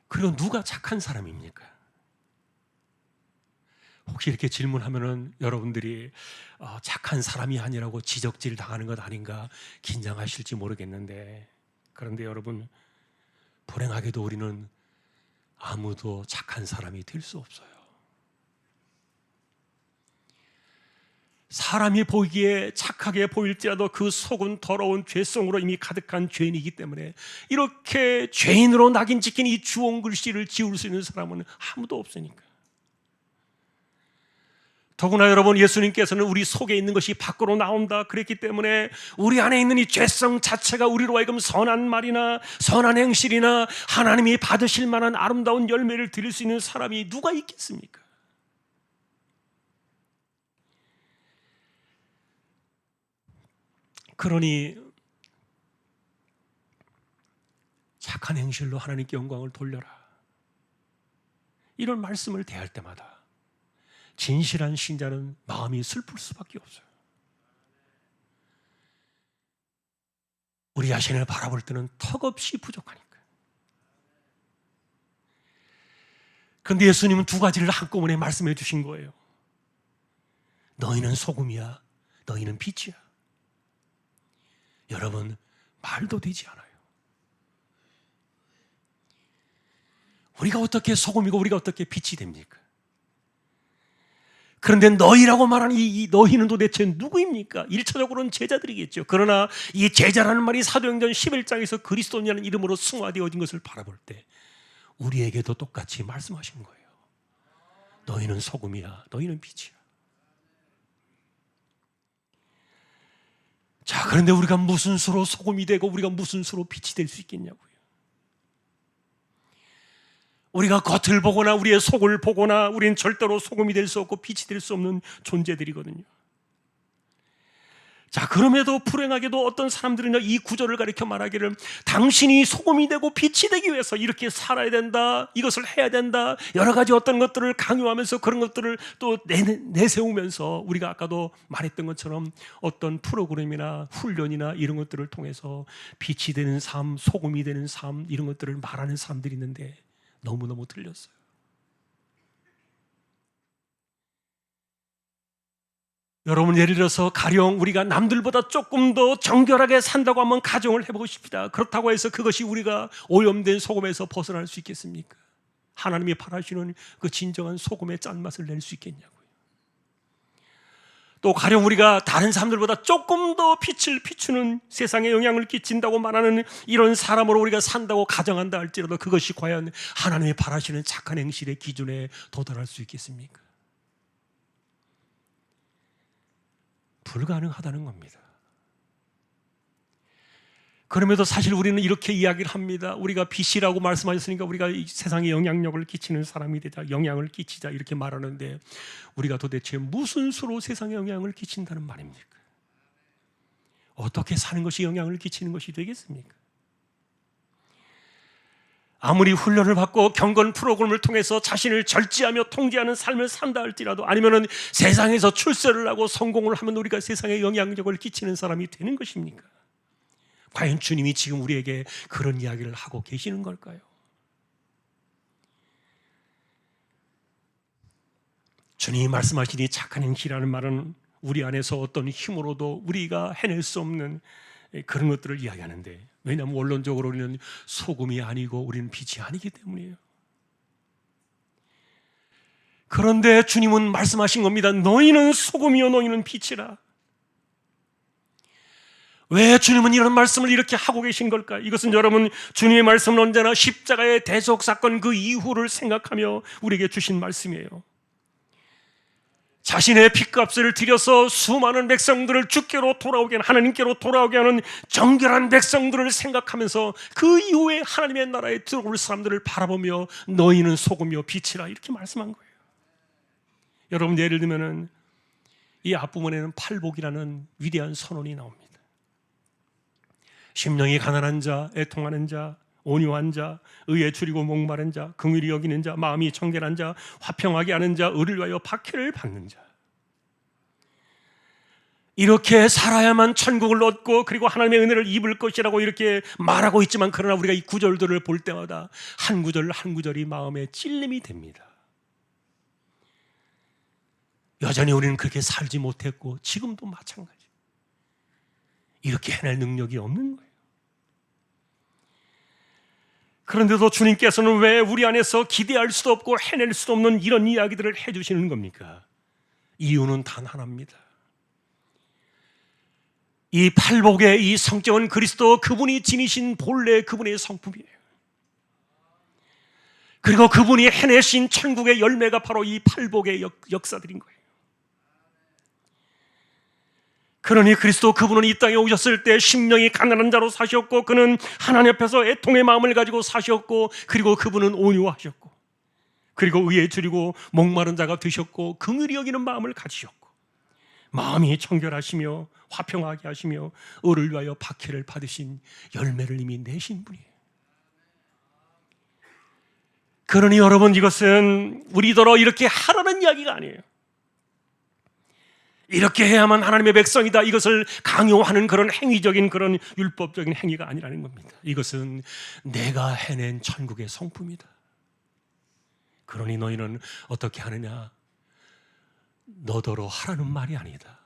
S1: 그리고 누가 착한 사람입니까? 혹시 이렇게 질문하면은 여러분들이 착한 사람이 아니라고 지적질 당하는 것 아닌가 긴장하실지 모르겠는데, 그런데 여러분, 불행하게도 우리는 아무도 착한 사람이 될 수 없어요. 사람이 보기에 착하게 보일지라도 그 속은 더러운 죄성으로 이미 가득한 죄인이기 때문에 이렇게 죄인으로 낙인 찍힌 이 주홍 글씨를 지울 수 있는 사람은 아무도 없으니까. 더구나 여러분, 예수님께서는 우리 속에 있는 것이 밖으로 나온다 그랬기 때문에 우리 안에 있는 이 죄성 자체가 우리로 하여금 선한 말이나 선한 행실이나 하나님이 받으실 만한 아름다운 열매를 드릴 수 있는 사람이 누가 있겠습니까? 그러니 착한 행실로 하나님께 영광을 돌려라, 이런 말씀을 대할 때마다 진실한 신자는 마음이 슬플 수밖에 없어요. 우리 자신을 바라볼 때는 턱없이 부족하니까. 그런데 예수님은 두 가지를 한꺼번에 말씀해 주신 거예요. 너희는 소금이야, 너희는 빛이야. 여러분, 말도 되지 않아요. 우리가 어떻게 소금이고 우리가 어떻게 빛이 됩니까? 그런데 너희라고 말하는 이 너희는 도대체 누구입니까? 1차적으로는 제자들이겠죠. 그러나 이 제자라는 말이 사도행전 11장에서 그리스도인이라는 이름으로 승화되어진 것을 바라볼 때 우리에게도 똑같이 말씀하시는 거예요. 너희는 소금이야, 너희는 빛이야. 자, 그런데 우리가 무슨 수로 소금이 되고 우리가 무슨 수로 빛이 될 수 있겠냐고요. 우리가 겉을 보거나 우리의 속을 보거나 우리는 절대로 소금이 될 수 없고 빛이 될 수 없는 존재들이거든요. 자, 그럼에도 불행하게도 어떤 사람들은 이 구절을 가리켜 말하기를 당신이 소금이 되고 빛이 되기 위해서 이렇게 살아야 된다, 이것을 해야 된다, 여러 가지 어떤 것들을 강요하면서 그런 것들을 또 내세우면서 우리가 아까도 말했던 것처럼 어떤 프로그램이나 훈련이나 이런 것들을 통해서 빛이 되는 삶, 소금이 되는 삶, 이런 것들을 말하는 사람들이 있는데 너무너무 틀렸어요. 여러분, 예를 들어서 가령 우리가 남들보다 조금 더 정결하게 산다고 한번 가정을 해보고 싶다. 그렇다고 해서 그것이 우리가 오염된 소금에서 벗어날 수 있겠습니까? 하나님이 바라시는 그 진정한 소금의 짠맛을 낼 수 있겠냐고요. 또 가령 우리가 다른 사람들보다 조금 더 빛을 비추는, 세상에 영향을 끼친다고 말하는 이런 사람으로 우리가 산다고 가정한다 할지라도 그것이 과연 하나님이 바라시는 착한 행실의 기준에 도달할 수 있겠습니까? 불가능하다는 겁니다. 그럼에도 사실 우리는 이렇게 이야기를 합니다. 우리가 빛이라고 말씀하셨으니까 우리가 이 세상에 영향력을 끼치는 사람이 되자, 영향을 끼치자 이렇게 말하는데 우리가 도대체 무슨 수로 세상에 영향을 끼친다는 말입니까? 어떻게 사는 것이 영향을 끼치는 것이 되겠습니까? 아무리 훈련을 받고 경건 프로그램을 통해서 자신을 절제하며 통제하는 삶을 산다 할지라도, 아니면은 세상에서 출세를 하고 성공을 하면 우리가 세상에 영향력을 끼치는 사람이 되는 것입니까? 과연 주님이 지금 우리에게 그런 이야기를 하고 계시는 걸까요? 주님이 말씀하시니 착한 행실이라는 말은 우리 안에서 어떤 힘으로도 우리가 해낼 수 없는 그런 것들을 이야기하는데, 왜냐하면 원론적으로 우리는 소금이 아니고 우리는 빛이 아니기 때문이에요. 그런데 주님은 말씀하신 겁니다. 너희는 소금이요 너희는 빛이라. 왜 주님은 이런 말씀을 이렇게 하고 계신 걸까? 이것은 여러분, 주님의 말씀은 언제나 십자가의 대속 사건 그 이후를 생각하며 우리에게 주신 말씀이에요. 자신의 핏값을 들여서 수많은 백성들을 주께로 돌아오게 하는, 하나님께로 돌아오게 하는 정결한 백성들을 생각하면서 그 이후에 하나님의 나라에 들어올 사람들을 바라보며 너희는 소금이요 빛이라 이렇게 말씀한 거예요. 여러분, 예를 들면은 이 앞부분에는 팔복이라는 위대한 선언이 나옵니다. 심령이 가난한 자, 애통하는 자, 온유한 자, 의에 줄이고 목마른 자, 긍휼히 여기는 자, 마음이 청결한 자, 화평하게 하는 자, 의를 위하여 박해를 받는 자. 이렇게 살아야만 천국을 얻고 그리고 하나님의 은혜를 입을 것이라고 이렇게 말하고 있지만, 그러나 우리가 이 구절들을 볼 때마다 한 구절 한 구절이 마음에 찔림이 됩니다. 여전히 우리는 그렇게 살지 못했고 지금도 마찬가지. 이렇게 해낼 능력이 없는 거예요. 그런데도 주님께서는 왜 우리 안에서 기대할 수도 없고 해낼 수도 없는 이런 이야기들을 해주시는 겁니까? 이유는 단 하나입니다. 이 팔복의 이 성격은 그리스도 그분이 지니신 본래 그분의 성품이에요. 그리고 그분이 해내신 천국의 열매가 바로 이 팔복의 역사들인 거예요. 그러니 그리스도 그분은 이 땅에 오셨을 때 심령이 가난한 자로 사셨고, 그는 하나님 앞에서 애통의 마음을 가지고 사셨고, 그리고 그분은 온유하셨고, 그리고 의에 줄이고 목마른 자가 되셨고, 긍휼히 여기는 마음을 가지셨고, 마음이 청결하시며 화평하게 하시며 의를 위하여 박해를 받으신 열매를 이미 내신 분이에요. 그러니 여러분, 이것은 우리더러 이렇게 하라는 이야기가 아니에요. 이렇게 해야만 하나님의 백성이다, 이것을 강요하는 그런 행위적인 그런 율법적인 행위가 아니라는 겁니다. 이것은 내가 해낸 천국의 성품이다. 그러니 너희는 어떻게 하느냐? 너더러 하라는 말이 아니다.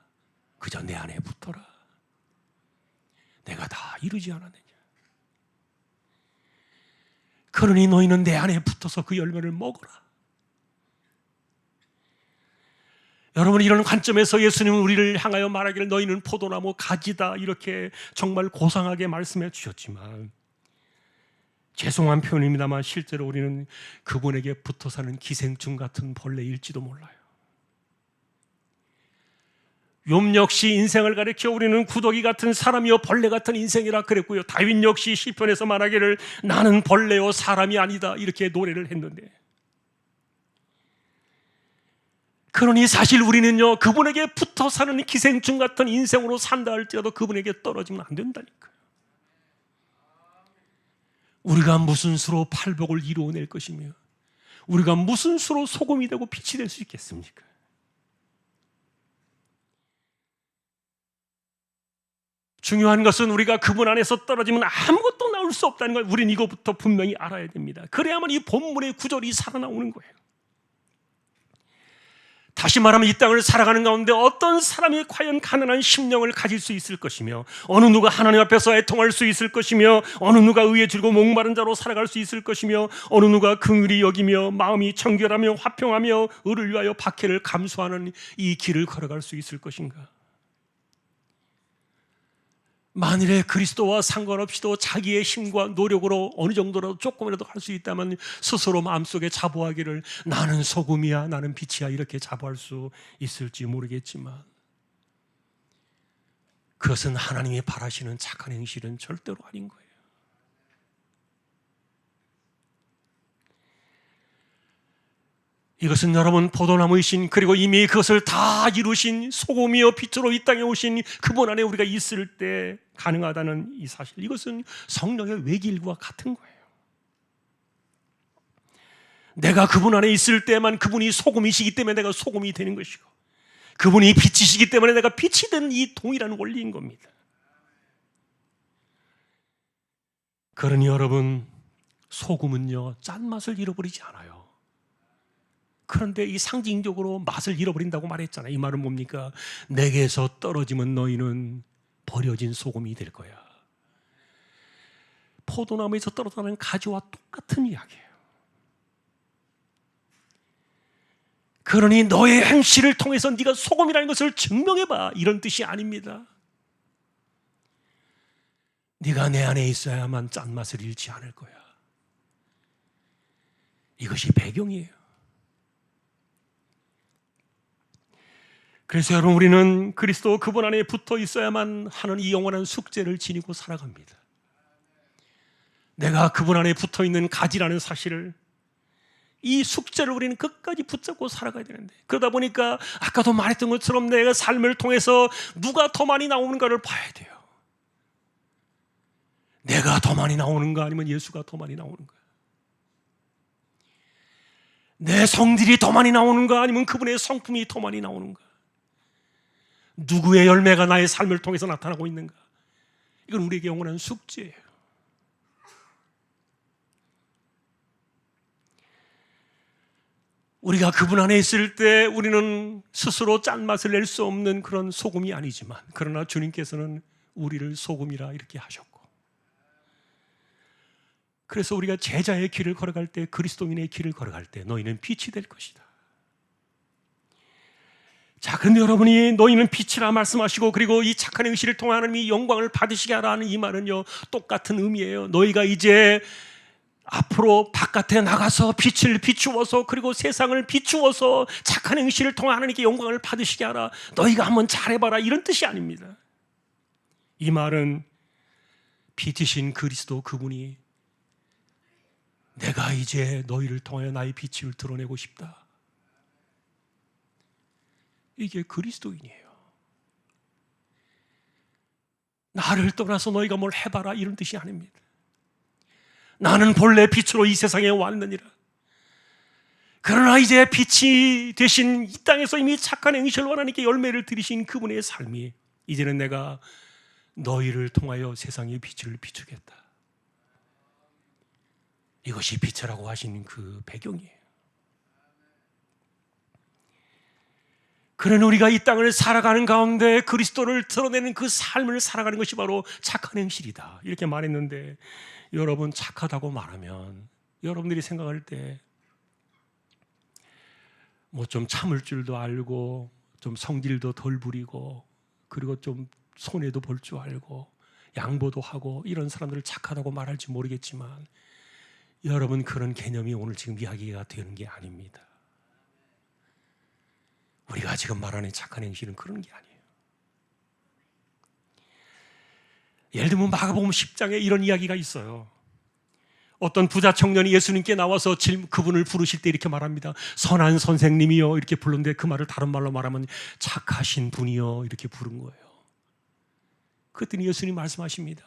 S1: 그저 내 안에 붙어라. 내가 다 이루지 않았느냐? 그러니 너희는 내 안에 붙어서 그 열매를 먹어라. 여러분, 이런 관점에서 예수님은 우리를 향하여 말하기를 너희는 포도나무 가지다, 이렇게 정말 고상하게 말씀해 주셨지만, 죄송한 표현입니다만 실제로 우리는 그분에게 붙어 사는 기생충 같은 벌레일지도 몰라요. 욥 역시 인생을 가리켜 우리는 구더기 같은 사람이요 벌레 같은 인생이라 그랬고요, 다윗 역시 시편에서 말하기를 나는 벌레요 사람이 아니다, 이렇게 노래를 했는데, 그러니 사실 우리는요, 그분에게 붙어 사는 기생충 같은 인생으로 산다 할지라도 그분에게 떨어지면 안 된다니까요. 우리가 무슨 수로 팔복을 이루어낼 것이며, 우리가 무슨 수로 소금이 되고 빛이 될 수 있겠습니까? 중요한 것은 우리가 그분 안에서 떨어지면 아무것도 나올 수 없다는 걸 우리는 이거부터 분명히 알아야 됩니다. 그래야만 이 본문의 구절이 살아나오는 거예요. 다시 말하면 이 땅을 살아가는 가운데 어떤 사람이 과연 가난한 심령을 가질 수 있을 것이며, 어느 누가 하나님 앞에서 애통할 수 있을 것이며, 어느 누가 의에 줄고 목마른 자로 살아갈 수 있을 것이며, 어느 누가 긍휼히 여기며 마음이 청결하며 화평하며 의를 위하여 박해를 감수하는 이 길을 걸어갈 수 있을 것인가? 만일에 그리스도와 상관없이도 자기의 힘과 노력으로 어느 정도라도 조금이라도 할 수 있다면 스스로 마음속에 자부하기를 나는 소금이야, 나는 빛이야, 이렇게 자부할 수 있을지 모르겠지만, 그것은 하나님이 바라시는 착한 행실은 절대로 아닌 거예요. 이것은 여러분, 포도나무이신, 그리고 이미 그것을 다 이루신 소금이요 빛으로 이 땅에 오신 그분 안에 우리가 있을 때 가능하다는 이 사실, 이것은 성령의 외길과 같은 거예요. 내가 그분 안에 있을 때만 그분이 소금이시기 때문에 내가 소금이 되는 것이고, 그분이 빛이시기 때문에 내가 빛이 된 이 동일한 원리인 겁니다. 그러니 여러분, 소금은요 짠맛을 잃어버리지 않아요. 그런데 이 상징적으로 맛을 잃어버린다고 말했잖아요. 이 말은 뭡니까? 내게서 떨어지면 너희는 버려진 소금이 될 거야. 포도나무에서 떨어지는 가지와 똑같은 이야기예요. 그러니 너의 행실을 통해서 네가 소금이라는 것을 증명해봐, 이런 뜻이 아닙니다. 네가 내 안에 있어야만 짠맛을 잃지 않을 거야. 이것이 배경이에요. 그래서 여러분, 우리는 그리스도 그분 안에 붙어 있어야만 하는 이 영원한 숙제를 지니고 살아갑니다. 내가 그분 안에 붙어 있는 가지라는 사실을, 이 숙제를 우리는 끝까지 붙잡고 살아가야 되는데, 그러다 보니까 아까도 말했던 것처럼 내가 삶을 통해서 누가 더 많이 나오는가를 봐야 돼요. 내가 더 많이 나오는가 아니면 예수가 더 많이 나오는가, 내 성질이 더 많이 나오는가 아니면 그분의 성품이 더 많이 나오는가, 누구의 열매가 나의 삶을 통해서 나타나고 있는가, 이건 우리에게 영원한 숙제예요. 우리가 그분 안에 있을 때 우리는 스스로 짠맛을 낼 수 없는 그런 소금이 아니지만, 그러나 주님께서는 우리를 소금이라 이렇게 하셨고, 그래서 우리가 제자의 길을 걸어갈 때, 그리스도인의 길을 걸어갈 때 너희는 빛이 될 것이다. 자, 그런데 여러분이 너희는 빛이라 말씀하시고, 그리고 이 착한 행실을 통해 하나님이 영광을 받으시게 하라는 이 말은요 똑같은 의미예요. 너희가 이제 앞으로 바깥에 나가서 빛을 비추어서, 그리고 세상을 비추어서 착한 행실을 통해 하나님께 영광을 받으시게 하라, 너희가 한번 잘해봐라, 이런 뜻이 아닙니다. 이 말은 빛이신 그리스도 그분이 내가 이제 너희를 통하여 나의 빛을 드러내고 싶다, 이게 그리스도인이에요. 나를 떠나서 너희가 뭘 해봐라, 이런 뜻이 아닙니다. 나는 본래 빛으로 이 세상에 왔느니라. 그러나 이제 빛이 되신 이 땅에서 이미 착한 행실로 하나님께 열매를 드리신 그분의 삶이, 이제는 내가 너희를 통하여 세상의 빛을 비추겠다, 이것이 빛이라고 하시는 그 배경이에요. 그러나 우리가 이 땅을 살아가는 가운데 그리스도를 드러내는 그 삶을 살아가는 것이 바로 착한 행실이다, 이렇게 말했는데, 여러분, 착하다고 말하면 여러분들이 생각할 때 뭐 좀 참을 줄도 알고, 좀 성질도 덜 부리고, 그리고 좀 손해도 볼 줄 알고, 양보도 하고, 이런 사람들을 착하다고 말할지 모르겠지만, 여러분, 그런 개념이 오늘 지금 이야기가 되는 게 아닙니다. 우리가 지금 말하는 착한 행실은 그런 게 아니에요. 예를 들면 마가복음 10장에 이런 이야기가 있어요. 어떤 부자 청년이 예수님께 나와서 그분을 부르실 때 이렇게 말합니다. 선한 선생님이요, 이렇게 불렀는데 그 말을 다른 말로 말하면 착하신 분이요, 이렇게 부른 거예요. 그랬더니 예수님 말씀하십니다.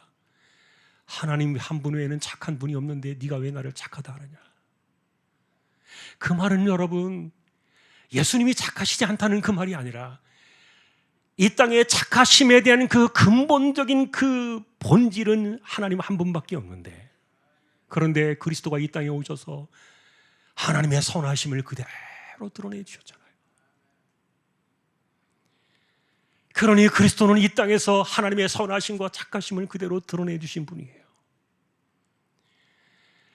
S1: 하나님 한 분 외에는 착한 분이 없는데 네가 왜 나를 착하다 하느냐. 그 말은 여러분, 예수님이 착하시지 않다는 그 말이 아니라, 이 땅의 착하심에 대한 그 근본적인 그 본질은 하나님 한 분밖에 없는데, 그런데 그리스도가 이 땅에 오셔서 하나님의 선하심을 그대로 드러내 주셨잖아요. 그러니 그리스도는 이 땅에서 하나님의 선하심과 착하심을 그대로 드러내 주신 분이에요.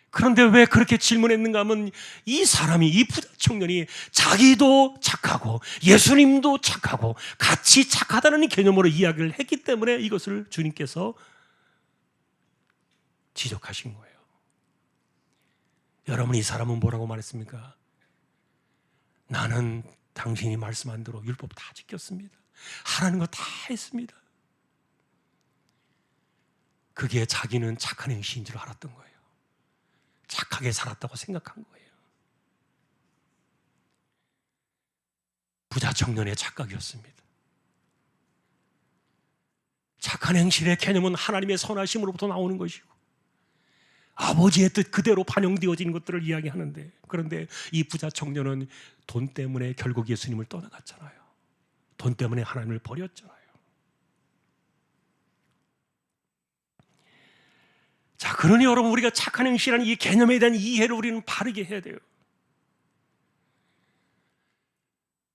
S1: 그런데 왜 그렇게 질문했는가 하면, 이 사람이, 이 부자 청년이 자기도 착하고 예수님도 착하고 같이 착하다는 개념으로 이야기를 했기 때문에 이것을 주님께서 지적하신 거예요. 여러분, 이 사람은 뭐라고 말했습니까? 나는 당신이 말씀한 대로 율법 다 지켰습니다. 하라는 거 다 했습니다. 그게 자기는 착한 행실인 줄 알았던 거예요. 착하게 살았다고 생각한 거예요. 부자 청년의 착각이었습니다. 착한 행실의 개념은 하나님의 선하심으로부터 나오는 것이고, 아버지의 뜻 그대로 반영되어진 것들을 이야기하는데, 그런데 이 부자 청년은 돈 때문에 결국 예수님을 떠나갔잖아요. 돈 때문에 하나님을 버렸잖아요. 자, 그러니 여러분, 우리가 착한 행실이라는 이 개념에 대한 이해를 우리는 바르게 해야 돼요.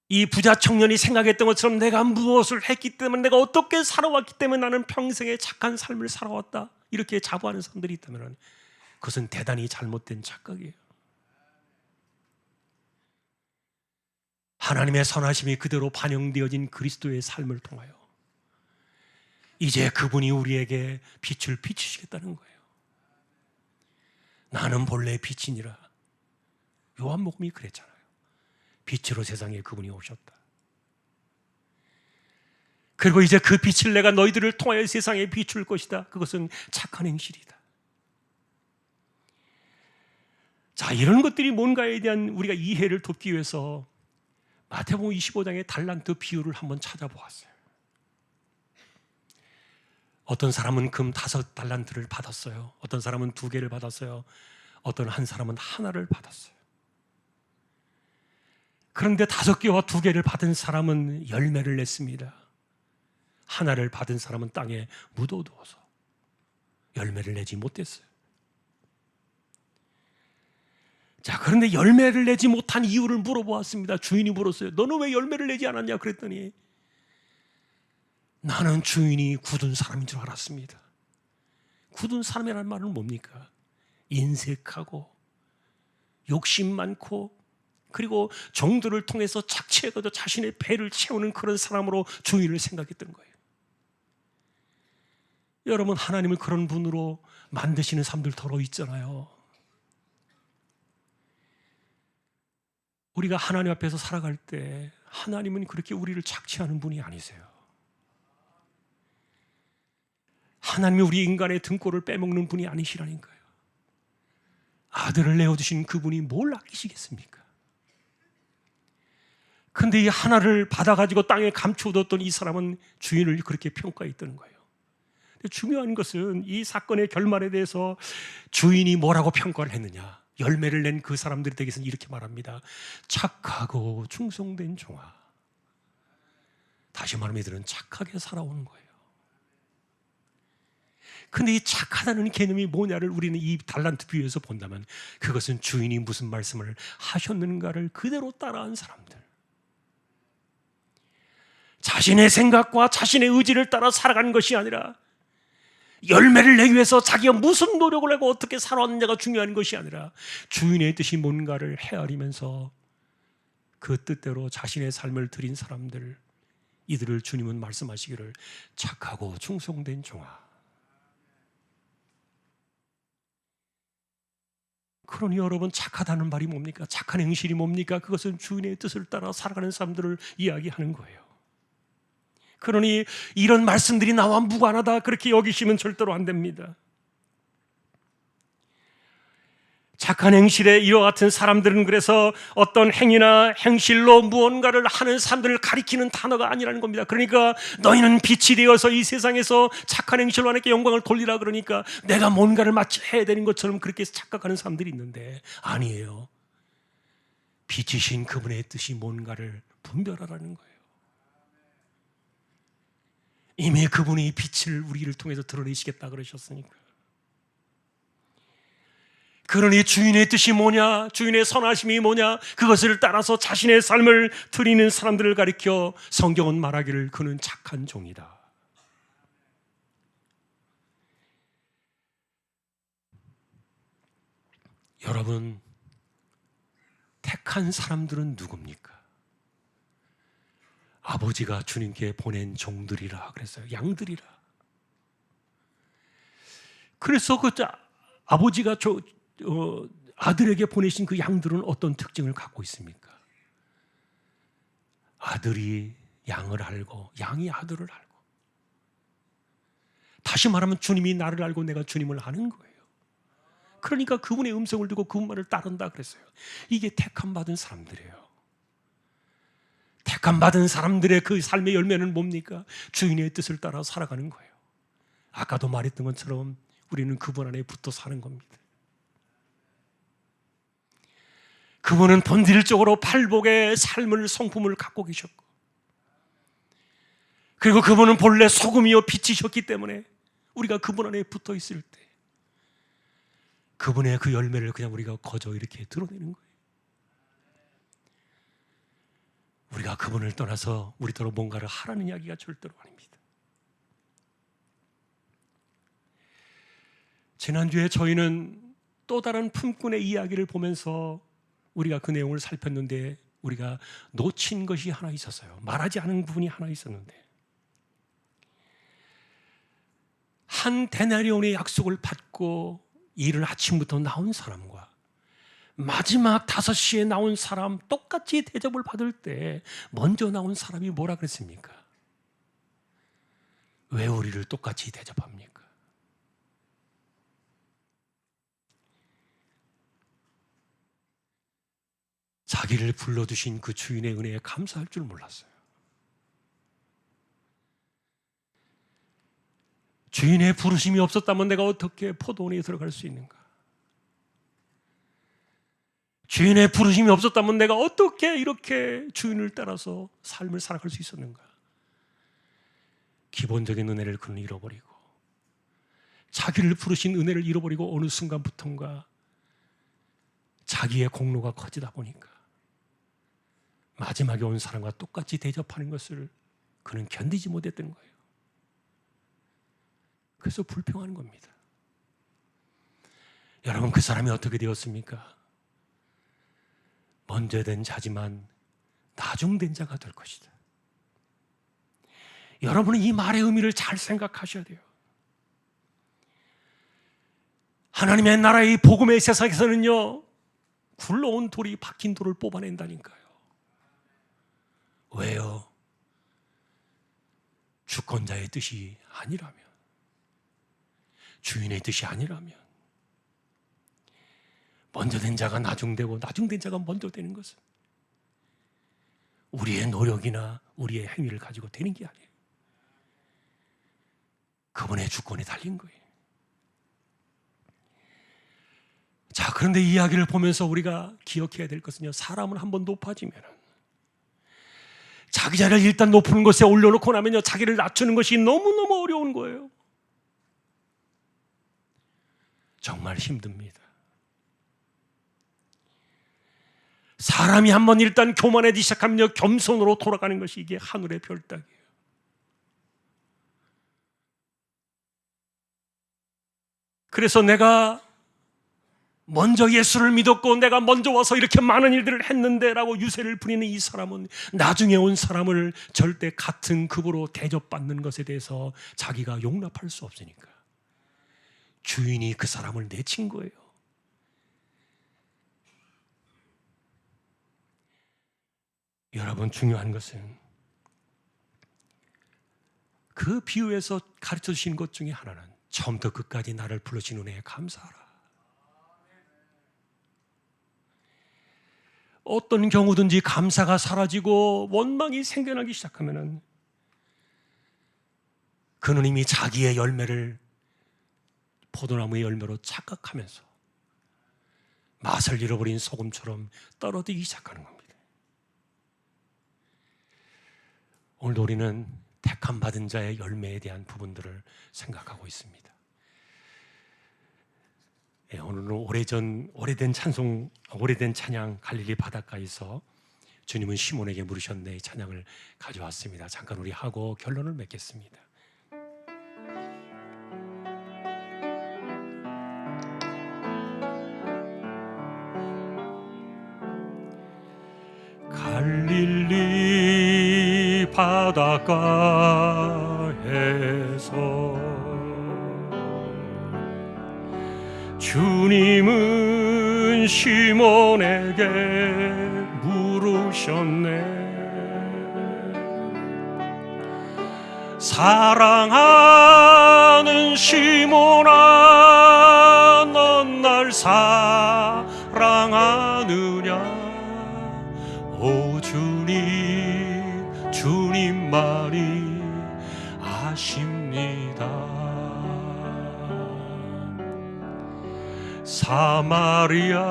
S1: 이 부자 청년이 생각했던 것처럼 내가 무엇을 했기 때문에, 내가 어떻게 살아왔기 때문에 나는 평생에 착한 삶을 살아왔다, 이렇게 자부하는 사람들이 있다면 그것은 대단히 잘못된 착각이에요. 하나님의 선하심이 그대로 반영되어진 그리스도의 삶을 통하여 이제 그분이 우리에게 빛을 비추시겠다는 거예요. 나는 본래 빛이니라. 요한복음이 그랬잖아요. 빛으로 세상에 그분이 오셨다. 그리고 이제 그 빛을 내가 너희들을 통하여 세상에 비출 것이다. 그것은 착한 행실이다. 자, 이런 것들이 뭔가에 대한 우리가 이해를 돕기 위해서 마태복음 25장의 달란트 비유를 한번 찾아보았어요. 어떤 사람은 금 5달란트를 받았어요. 어떤 사람은 2개를 받았어요. 어떤 한 사람은 하나를 받았어요. 그런데 5개와 2개를 받은 사람은 열매를 냈습니다. 하나를 받은 사람은 땅에 묻어두어서 열매를 내지 못했어요. 자, 그런데 열매를 내지 못한 이유를 물어보았습니다. 주인이 물었어요. 너는 왜 열매를 내지 않았냐? 그랬더니 나는 주인이 굳은 사람인 줄 알았습니다. 굳은 사람이라는 말은 뭡니까? 인색하고 욕심 많고, 그리고 종들을 통해서 착취해가지고 자신의 배를 채우는 그런 사람으로 주인을 생각했던 거예요. 여러분, 하나님을 그런 분으로 만드시는 사람들 더러 있잖아요. 우리가 하나님 앞에서 살아갈 때 하나님은 그렇게 우리를 착취하는 분이 아니세요. 하나님이 우리 인간의 등골을 빼먹는 분이 아니시라니까요. 아들을 내어주신 그분이 뭘 아끼시겠습니까? 근데 이 하나를 받아가지고 땅에 감춰뒀던 이 사람은 주인을 그렇게 평가했다는 거예요. 근데 중요한 것은 이 사건의 결말에 대해서 주인이 뭐라고 평가를 했느냐. 열매를 낸 그 사람들에 대해서는 이렇게 말합니다. 착하고 충성된 종아. 다시 말하면 이들은 착하게 살아오는 거예요. 근데 이 착하다는 개념이 뭐냐를 우리는 이 달란트 비유에서 본다면 그것은 주인이 무슨 말씀을 하셨는가를 그대로 따라한 사람들, 자신의 생각과 자신의 의지를 따라 살아가는 것이 아니라 열매를 내기 위해서 자기가 무슨 노력을 하고 어떻게 살아왔느냐가 중요한 것이 아니라 주인의 뜻이 뭔가를 헤아리면서 그 뜻대로 자신의 삶을 드린 사람들, 이들을 주님은 말씀하시기를 착하고 충성된 종아. 그러니 여러분, 착하다는 말이 뭡니까? 착한 행실이 뭡니까? 그것은 주인의 뜻을 따라 살아가는 사람들을 이야기하는 거예요. 그러니 이런 말씀들이 나와 무관하다 그렇게 여기시면 절대로 안 됩니다. 착한 행실에 이와 같은 사람들은 그래서 어떤 행위나 행실로 무언가를 하는 사람들을 가리키는 단어가 아니라는 겁니다. 그러니까 너희는 빛이 되어서 이 세상에서 착한 행실로 하나님께 영광을 돌리라 그러니까 내가 뭔가를 마치 해야 되는 것처럼 그렇게 착각하는 사람들이 있는데 아니에요. 빛이신 그분의 뜻이 뭔가를 분별하라는 거예요. 이미 그분이 빛을 우리를 통해서 드러내시겠다 그러셨으니까. 그러니 주인의 뜻이 뭐냐, 주인의 선하심이 뭐냐, 그것을 따라서 자신의 삶을 드리는 사람들을 가리켜 성경은 말하기를 그는 착한 종이다. 여러분, 택한 사람들은 누굽니까? 아버지가 주님께 보낸 종들이라 그랬어요. 양들이라. 그래서 그 아버지가 아들에게 보내신 그 양들은 어떤 특징을 갖고 있습니까? 아들이 양을 알고 양이 아들을 알고, 다시 말하면 주님이 나를 알고 내가 주님을 아는 거예요. 그러니까 그분의 음성을 듣고 그분 말을 따른다 그랬어요. 이게 택함 받은 사람들이에요. 택함 받은 사람들의 그 삶의 열매는 뭡니까? 주인의 뜻을 따라 살아가는 거예요. 아까도 말했던 것처럼 우리는 그분 안에 붙어 사는 겁니다. 그분은 본질적으로 팔복의 삶을 성품을 갖고 계셨고, 그리고 그분은 본래 소금이요 빛이셨기 때문에 우리가 그분 안에 붙어 있을 때 그분의 그 열매를 그냥 우리가 거저 이렇게 드러내는 거예요. 우리가 그분을 떠나서 우리더러 뭔가를 하라는 이야기가 절대로 아닙니다. 지난주에 저희는 또 다른 품꾼의 이야기를 보면서 우리가 그 내용을 살폈는데, 우리가 놓친 것이 하나 있었어요. 말하지 않은 부분이 하나 있었는데, 한 데나리온의 약속을 받고 이른 아침부터 나온 사람과 마지막 5시에 나온 사람, 똑같이 대접을 받을 때 먼저 나온 사람이 뭐라 그랬습니까? 왜 우리를 똑같이 대접합니까? 자기를 불러주신 그 주인의 은혜에 감사할 줄 몰랐어요. 주인의 부르심이 없었다면 내가 어떻게 포도원에 들어갈 수 있는가? 주인의 부르심이 없었다면 내가 어떻게 이렇게 주인을 따라서 삶을 살아갈 수 있었는가? 기본적인 은혜를 그는 잃어버리고, 자기를 부르신 은혜를 잃어버리고, 어느 순간부터인가 자기의 공로가 커지다 보니까 마지막에 온 사람과 똑같이 대접하는 것을 그는 견디지 못했던 거예요. 그래서 불평하는 겁니다. 여러분, 그 사람이 어떻게 되었습니까? 먼저 된 자지만 나중된 자가 될 것이다. 여러분은 이 말의 의미를 잘 생각하셔야 돼요. 하나님의 나라의 복음의 세상에서는요, 굴러온 돌이 박힌 돌을 뽑아낸다니까요. 왜요? 주권자의 뜻이 아니라면, 주인의 뜻이 아니라면, 먼저 된 자가 나중되고 나중된 자가 먼저 되는 것은 우리의 노력이나 우리의 행위를 가지고 되는 게 아니에요. 그분의 주권에 달린 거예요. 자, 그런데 이 이야기를 보면서 우리가 기억해야 될 것은요, 사람은 한번 높아지면 자기 자리를 일단 높은 곳에 올려놓고 나면요, 자기를 낮추는 것이 너무너무 어려운 거예요. 정말 힘듭니다. 사람이 한번 일단 교만해지기 시작하면요, 겸손으로 돌아가는 것이 이게 하늘의 별따기예요. 그래서 내가 먼저 예수를 믿었고 내가 먼저 와서 이렇게 많은 일들을 했는데 라고 유세를 부리는 이 사람은 나중에 온 사람을 절대 같은 급으로 대접받는 것에 대해서 자기가 용납할 수 없으니까 주인이 그 사람을 내친 거예요. 여러분, 중요한 것은 그 비유에서 가르쳐 주신 것 중에 하나는 처음부터 끝까지 나를 불러주신 은혜에 감사하라. 어떤 경우든지 감사가 사라지고 원망이 생겨나기 시작하면은 그는 이미 자기의 열매를 포도나무의 열매로 착각하면서 맛을 잃어버린 소금처럼 떨어지기 시작하는 겁니다. 오늘도 우리는 택함 받은 자의 열매에 대한 부분들을 생각하고 있습니다. 오늘은 오래된 찬양 갈릴리 바닷가에서 주님은 시몬에게 물으셨네, 이 찬양을 가져왔습니다. 잠깐 우리 하고 결론을 맺겠습니다. 갈릴리 바닷가에서 주님은 시몬에게 물으셨네, 사랑하는 시몬아, 넌 날 사랑하느냐? 오 주님, 주님 말이 아십니다. 사마리아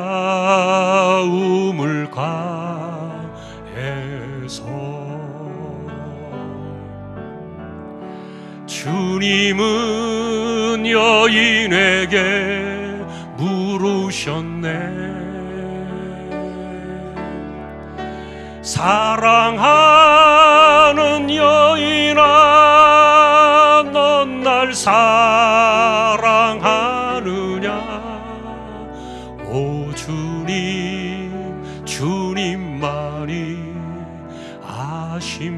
S1: 우물가에서 주님은 여인에게 물으셨네. 사랑하는 여인아, 넌 날 사랑하느냐? 오 주님, 주님만이 아십니다.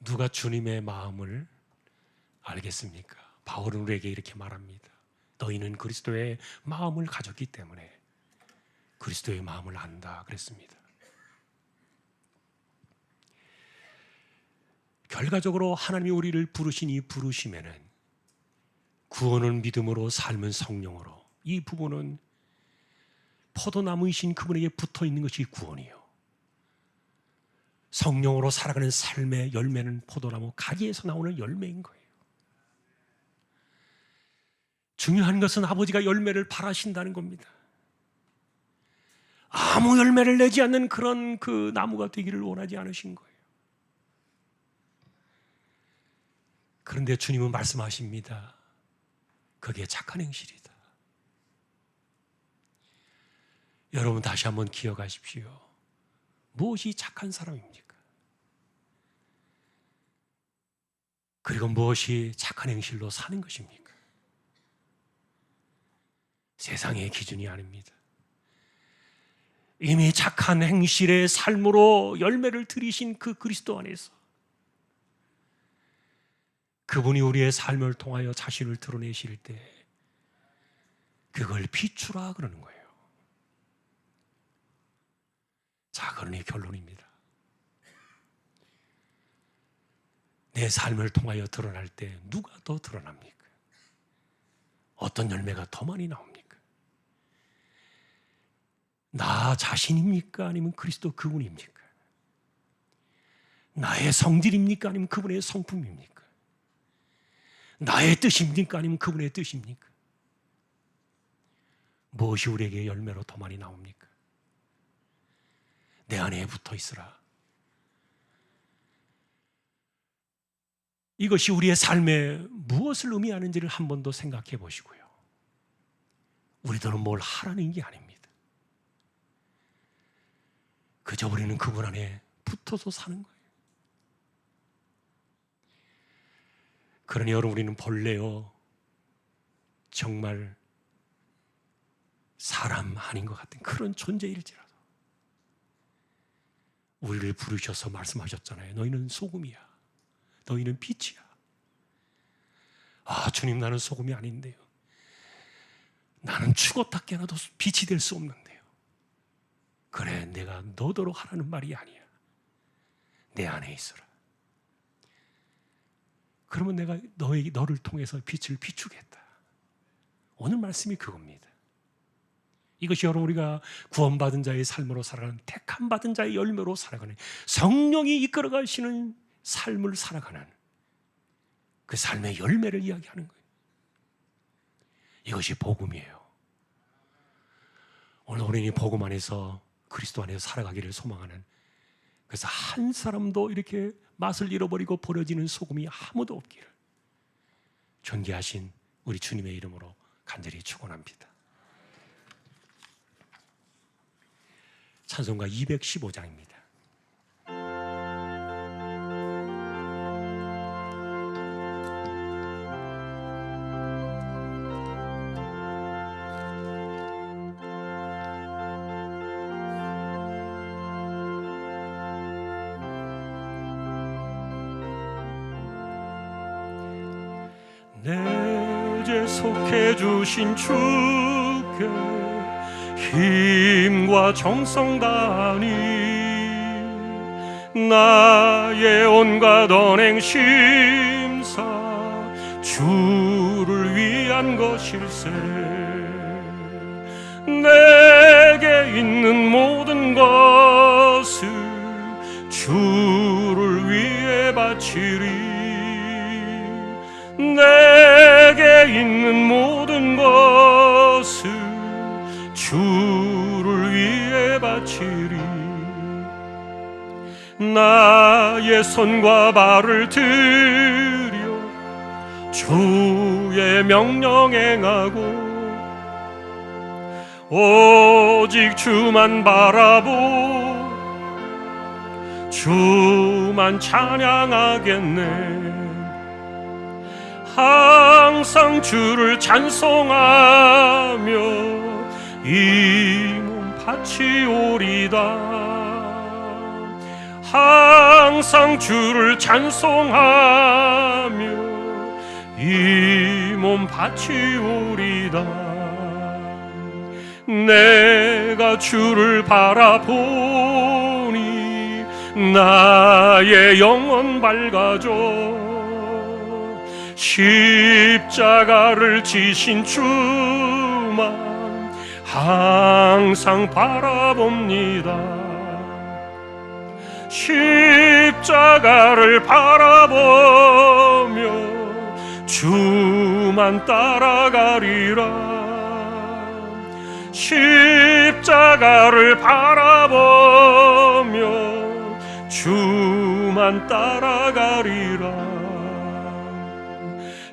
S1: 누가 주님의 마음을 알겠습니까? 바울은 우리에게 이렇게 말합니다. 너희는 그리스도의 마음을 가졌기 때문에 그리스도의 마음을 안다 그랬습니다. 결과적으로 하나님이 우리를 부르신 이 부르심에는 구원은 믿음으로, 삶은 성령으로, 이 부분은 포도나무이신 그분에게 붙어있는 것이 구원이요, 성령으로 살아가는 삶의 열매는 포도나무 가지에서 나오는 열매인 거예요. 중요한 것은 아버지가 열매를 바라신다는 겁니다. 아무 열매를 내지 않는 그런 그 나무가 되기를 원하지 않으신 거예요. 그런데 주님은 말씀하십니다. 그게 착한 행실이다. 여러분 다시 한번 기억하십시오. 무엇이 착한 사람입니까? 그리고 무엇이 착한 행실로 사는 것입니까? 세상의 기준이 아닙니다. 이미 착한 행실의 삶으로 열매를 들이신 그 그리스도 안에서 그분이 우리의 삶을 통하여 자신을 드러내실 때 그걸 비추라 그러는 거예요. 자, 그러니 결론입니다. 내 삶을 통하여 드러날 때 누가 더 드러납니까? 어떤 열매가 더 많이 나옵니까? 나 자신입니까? 아니면 그리스도 그분입니까? 나의 성질입니까? 아니면 그분의 성품입니까? 나의 뜻입니까? 아니면 그분의 뜻입니까? 무엇이 우리에게 열매로 더 많이 나옵니까? 내 안에 붙어 있으라. 이것이 우리의 삶에 무엇을 의미하는지를 한 번 더 생각해 보시고요. 우리들은 뭘 하라는 게 아닙니다. 그저 우리는 그분 안에 붙어서 사는 거예요. 그러니 여러분, 우리는 본래요 정말 사람 아닌 것 같은 그런 존재일지라도 우리를 부르셔서 말씀하셨잖아요. 너희는 소금이야. 너희는 빛이야. 아, 주님, 나는 소금이 아닌데요. 나는 죽었다 깨어나도 빛이 될 수 없는데요. 그래, 내가 너더러 하라는 말이 아니야. 내 안에 있어라. 그러면 내가 너를 통해서 빛을 비추겠다. 오늘 말씀이 그겁니다. 이것이 여러분, 우리가 구원받은 자의 삶으로 살아가는, 택함 받은 자의 열매로 살아가는, 성령이 이끌어 가시는 삶을 살아가는 그 삶의 열매를 이야기하는 거예요. 이것이 복음이에요. 오늘 우리는 복음 안에서, 그리스도 안에서 살아가기를 소망하는, 그래서 한 사람도 이렇게 맛을 잃어버리고 버려지는 소금이 아무도 없기를 존귀하신 우리 주님의 이름으로 간절히 축원합니다. 찬송가 215장입니다. 내 죄 속해 주신 주께 힘과 정성 다하니 나의 온갖 언행 심사 주를 위한 것일세. 내게 있는 모든 것을 주 내게 있는 모든 것을 주를 위해 바치리. 나의 손과 발을 들여 주의 명령 행하고 오직 주만 바라보 주만 찬양하겠네. 항상 주를 찬송하며 이 몸 바치오리다. 항상 주를 찬송하며 이 몸 바치오리다. 내가 주를 바라보니 나의 영혼 밝아져. 십자가를 지신 주만 항상 바라봅니다. 십자가를 바라보며 주만 따라가리라. 십자가를 바라보며 주만 따라가리라.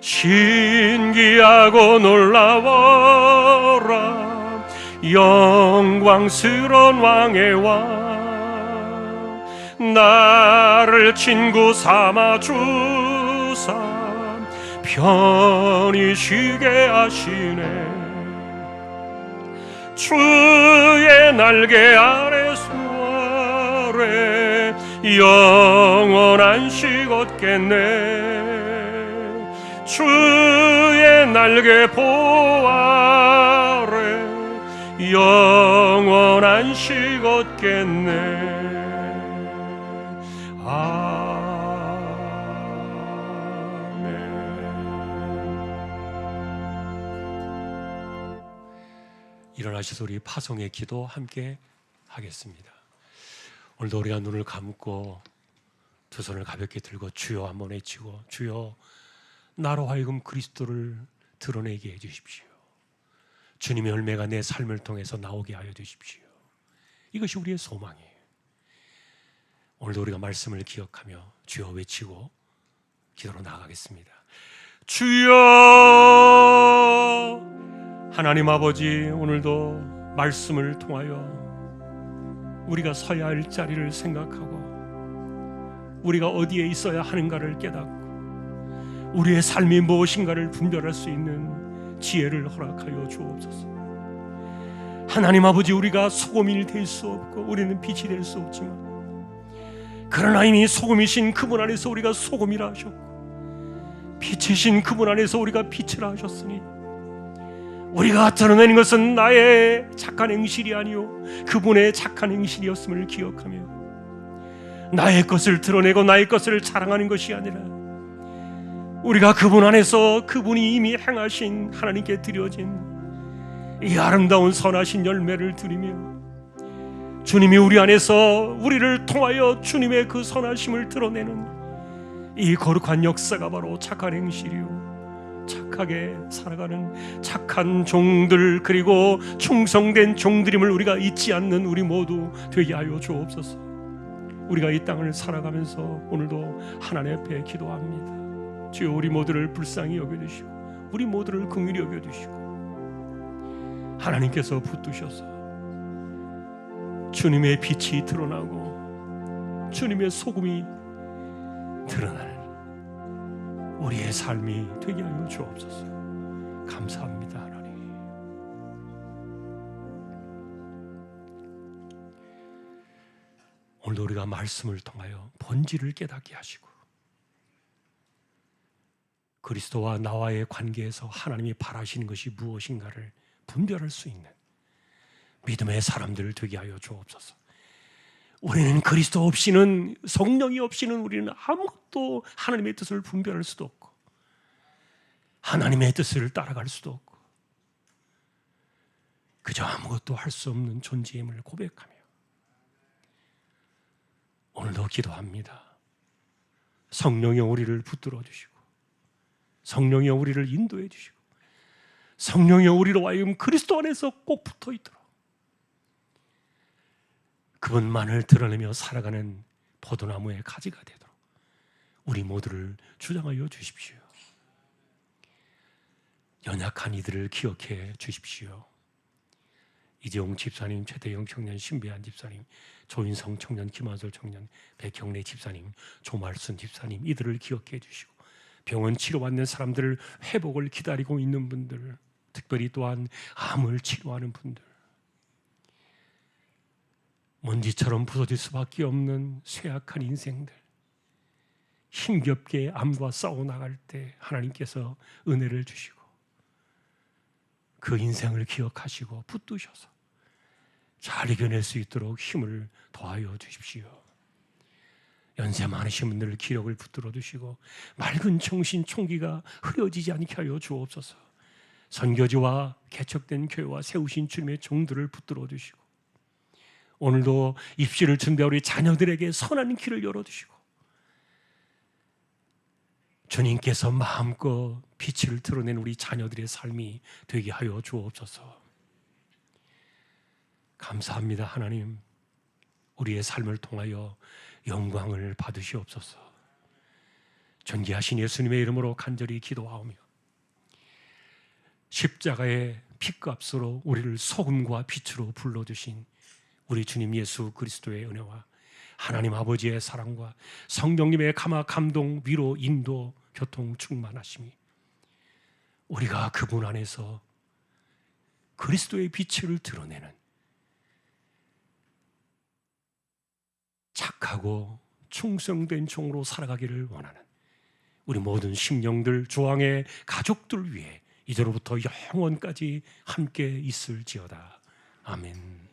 S1: 신기하고 놀라워라 영광스러운 왕의 왕. 나를 친구 삼아 주사 편히 쉬게 하시네. 주의 날개 아래 수 아래 영원한 식 얻겠네. 주의 날개 보 아래 영원한 식 얻겠네. 일어나셔서 우리 파송의 기도 함께 하겠습니다. 오늘도 우리가 눈을 감고 두 손을 가볍게 들고 주여 한번 외치고, 주여 나로 하여금 그리스도를 드러내게 해주십시오. 주님의 열매가 내 삶을 통해서 나오게 하여 주십시오. 이것이 우리의 소망이에요. 오늘도 우리가 말씀을 기억하며 주여 외치고 기도로 나아가겠습니다. 주여, 하나님 아버지, 오늘도 말씀을 통하여 우리가 서야 할 자리를 생각하고 우리가 어디에 있어야 하는가를 깨닫고 우리의 삶이 무엇인가를 분별할 수 있는 지혜를 허락하여 주옵소서. 하나님 아버지, 우리가 소금이 될 수 없고 우리는 빛이 될 수 없지만 그러나 이미 소금이신 그분 안에서 우리가 소금이라 하셨고 빛이신 그분 안에서 우리가 빛이라 하셨으니 우리가 드러내는 것은 나의 착한 행실이 아니요 그분의 착한 행실이었음을 기억하며 나의 것을 드러내고 나의 것을 자랑하는 것이 아니라 우리가 그분 안에서 그분이 이미 행하신 하나님께 드려진 이 아름다운 선하신 열매를 드리며 주님이 우리 안에서 우리를 통하여 주님의 그 선하심을 드러내는 이 거룩한 역사가 바로 착한 행실이요 착하게 살아가는 착한 종들, 그리고 충성된 종들임을 우리가 잊지 않는 우리 모두 되게 하여 주옵소서. 우리가 이 땅을 살아가면서 오늘도 하나님 앞에 기도합니다. 주여, 우리 모두를 불쌍히 여겨주시고 우리 모두를 긍휼히 여겨주시고 하나님께서 붙드셔서 주님의 빛이 드러나고 주님의 소금이 드러나는 우리의 삶이 되게 하여 주옵소서. 감사합니다 하나님. 오늘도 우리가 말씀을 통하여 본질을 깨닫게 하시고 그리스도와 나와의 관계에서 하나님이 바라시는 것이 무엇인가를 분별할 수 있는 믿음의 사람들 되게 하여 주옵소서. 우리는 그리스도 없이는, 성령이 없이는 우리는 아무것도 하나님의 뜻을 분별할 수도 없고 하나님의 뜻을 따라갈 수도 없고 그저 아무것도 할 수 없는 존재임을 고백하며 오늘도 기도합니다. 성령이 우리를 붙들어 주시고 성령이 우리를 인도해 주시고 성령의 우리로 하여금 그리스도 안에서 꼭 붙어 있도록 그분만을 드러내며 살아가는 포도나무의 가지가 되도록 우리 모두를 주장하여 주십시오. 연약한 이들을 기억해 주십시오. 이재용 집사님, 최대영 청년, 신배한 집사님, 조인성 청년, 김한솔 청년, 백형래 집사님, 조말순 집사님, 이들을 기억해 주시고 병원 치료받는 사람들을 회복을 기다리고 있는 분들, 특별히 또한 암을 치료하는 분들, 먼지처럼 부서질 수밖에 없는 쇠약한 인생들, 힘겹게 암과 싸워나갈 때 하나님께서 은혜를 주시고 그 인생을 기억하시고 붙드셔서 잘 이겨낼 수 있도록 힘을 더하여 주십시오. 연세 많으신 분들 기력을 붙들어 주시고 맑은 정신 총기가 흐려지지 않게 하여 주옵소서. 선교지와 개척된 교회와 세우신 주님의 종들을 붙들어 주시고 오늘도 입시를 준비할 우리 자녀들에게 선한 길을 열어주시고 주님께서 마음껏 빛을 드러낸 우리 자녀들의 삶이 되게 하여 주옵소서. 감사합니다. 하나님, 우리의 삶을 통하여 영광을 받으시옵소서. 존귀하신 예수님의 이름으로 간절히 기도하오며 십자가의 피값으로 우리를 소금과 빛으로 불러주신 우리 주님 예수 그리스도의 은혜와 하나님 아버지의 사랑과 성령님의 감화, 감동, 위로, 인도, 교통, 충만하심이 우리가 그분 안에서 그리스도의 빛을 드러내는 착하고 충성된 종으로 살아가기를 원하는 우리 모든 심령들, 조항의 가족들 위해 이제로부터 영원까지 함께 있을지어다. 아멘.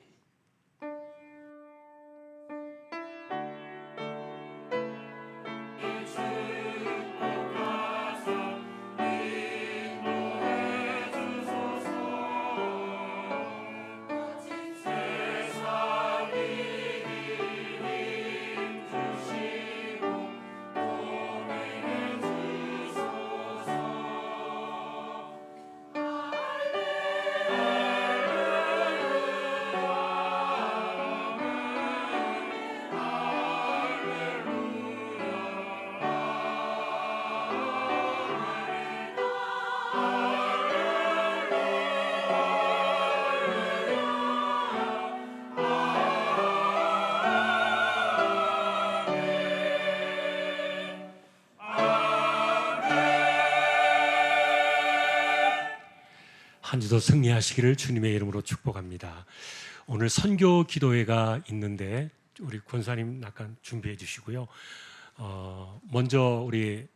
S1: 한 주도 승리하시기를 주님의 이름으로 축복합니다. 오늘 선교 기도회가 있는데 우리 권사님 약간 준비해 주시고요. 먼저 우리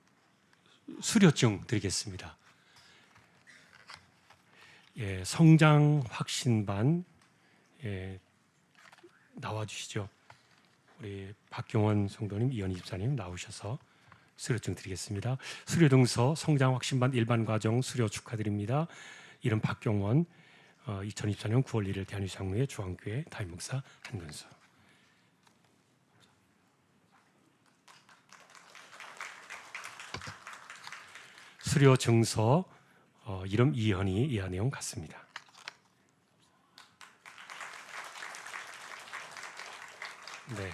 S1: 수료증 드리겠습니다. 예, 성장 확신반 나와 주시죠. 우리 박경원 성도님, 이현희 집사님 나오셔서 수료증 드리겠습니다. 수료증서 성장 확신반 일반 과정 수료 축하드립니다. 이름 박경원, 2024년 9월 1일 대한유장로회 중앙교회 담임 목사 한근수. 수료 증서 이름 이현희, 이하 내용 같습니다. 네,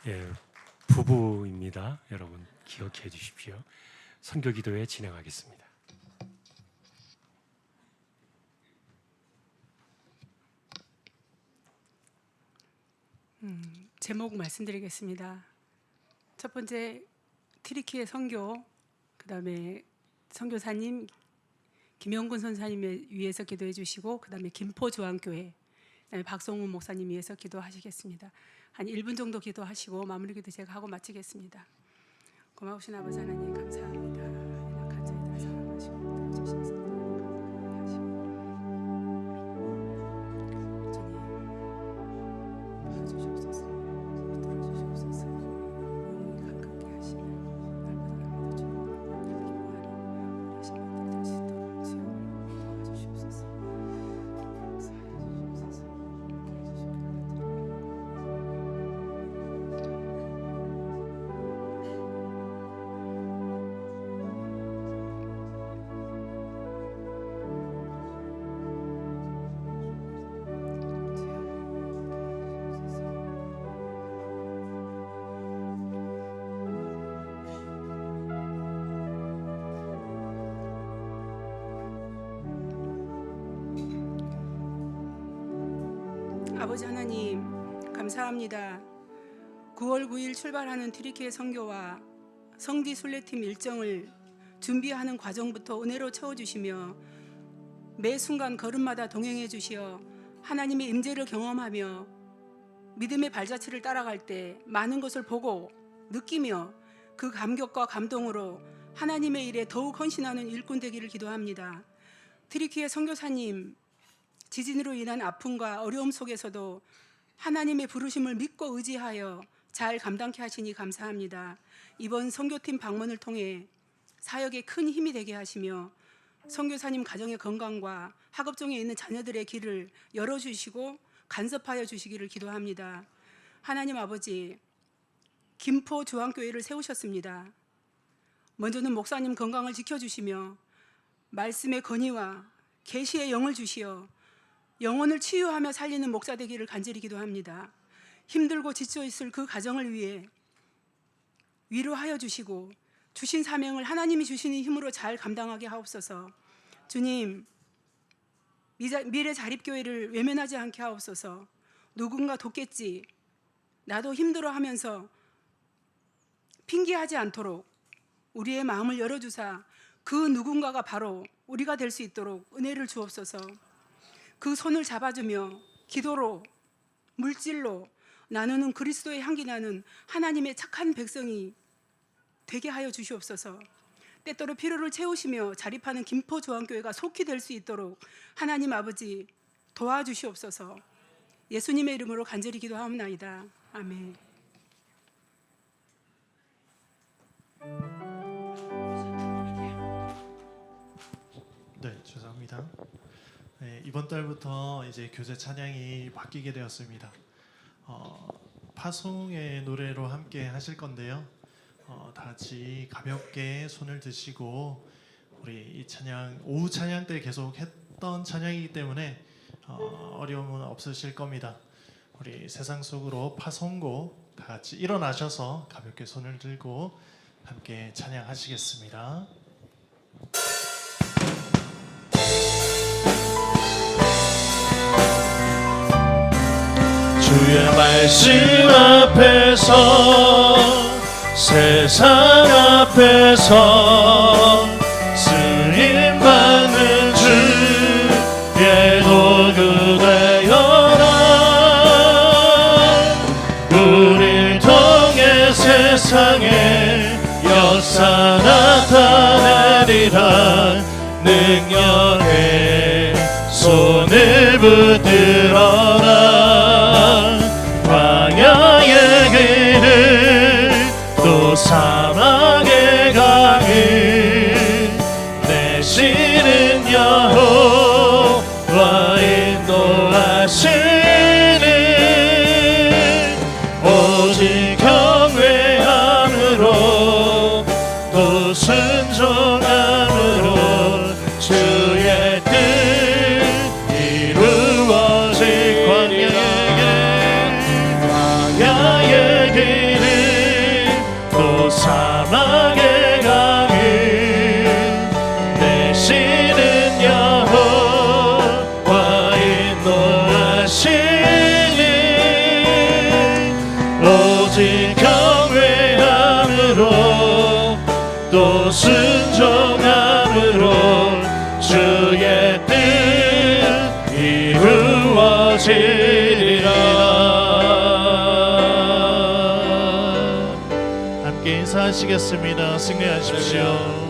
S1: 예, 부부입니다. 여러분 기억해 주십시오. 선교기도회 진행하겠습니다.
S4: 제목 말씀드리겠습니다. 첫 번째 튀르키예 선교, 그다음에 선교사님 김영군 선사님 위해서 기도해 주시고 그다음에 김포 중앙교회, 그다음에 박성훈 목사님 위해서 기도하시겠습니다. 한 1분 정도 기도하시고 마무리 기도 제가 하고 마치겠습니다. 고마우신 아버지 하나님 감사합니다. 연약한 저희들을 사랑하시고 주시옵소서. 아버지 하나님 감사합니다. 9월 9일 출발하는 튀르키예 선교와 성지 순례팀 일정을 준비하는 과정부터 은혜로 채워주시며 매 순간 걸음마다 동행해 주시어 하나님의 임재를 경험하며 믿음의 발자취를 따라갈 때 많은 것을 보고 느끼며 그 감격과 감동으로 하나님의 일에 더욱 헌신하는 일꾼 되기를 기도합니다. 튀르키예 선교사님, 지진으로 인한 아픔과 어려움 속에서도 하나님의 부르심을 믿고 의지하여 잘 감당케 하시니 감사합니다. 이번 선교팀 방문을 통해 사역에 큰 힘이 되게 하시며 선교사님 가정의 건강과 학업 중에 있는 자녀들의 길을 열어주시고 간섭하여 주시기를 기도합니다. 하나님 아버지, 김포 주한교회를 세우셨습니다. 먼저는 목사님 건강을 지켜주시며 말씀의 건의와 계시의 영을 주시어 영혼을 치유하며 살리는 목사 되기를 간절히 기도합니다. 힘들고 지쳐 있을 그 가정을 위해 위로하여 주시고 주신 사명을 하나님이 주시는 힘으로 잘 감당하게 하옵소서. 주님, 미래 자립교회를 외면하지 않게 하옵소서. 누군가 돕겠지, 나도 힘들어하면서 핑계하지 않도록 우리의 마음을 열어주사 그 누군가가 바로 우리가 될 수 있도록 은혜를 주옵소서. 그 손을 잡아주며 기도로 물질로 나누는 그리스도의 향기 나는 하나님의 착한 백성이 되게 하여 주시옵소서. 때때로 필요를 채우시며 자립하는 김포 조항교회가 속히 될 수 있도록 하나님 아버지 도와주시옵소서. 예수님의 이름으로 간절히 기도하옵나이다. 아멘.
S5: 네, 죄송합니다. 네, 이번 달부터 이제 교재 찬양이 바뀌게 되었습니다. 파송의 노래로 함께 하실 건데요. 다 같이 가볍게 손을 드시고 우리 이 찬양 오후 찬양 때 계속 했던 찬양이기 때문에 어려움은 없으실 겁니다. 우리 세상 속으로 파송곡 다 같이 일어나셔서 가볍게 손을 들고 함께 찬양하시겠습니다. 주의 말씀 앞에서 세상 앞에서 쓰임받는 주의 도구 되어라. 우릴 통해 세상에 역사 나타내리라. 능력의 손을 붙들어라. 광야의 길을 또 사막의 강을 내시는 여호와 인도하시는 오직 경외함으로 또 순종함으로 주의 뜻 이루어질 광야의 길을 또 사막의 강을 내시는 여호와 인도하시는 오직 경외함으로 또 순종함으로 주의 뜻 이루어지리라. 함께 인사하시겠습니다. 승리하십시오.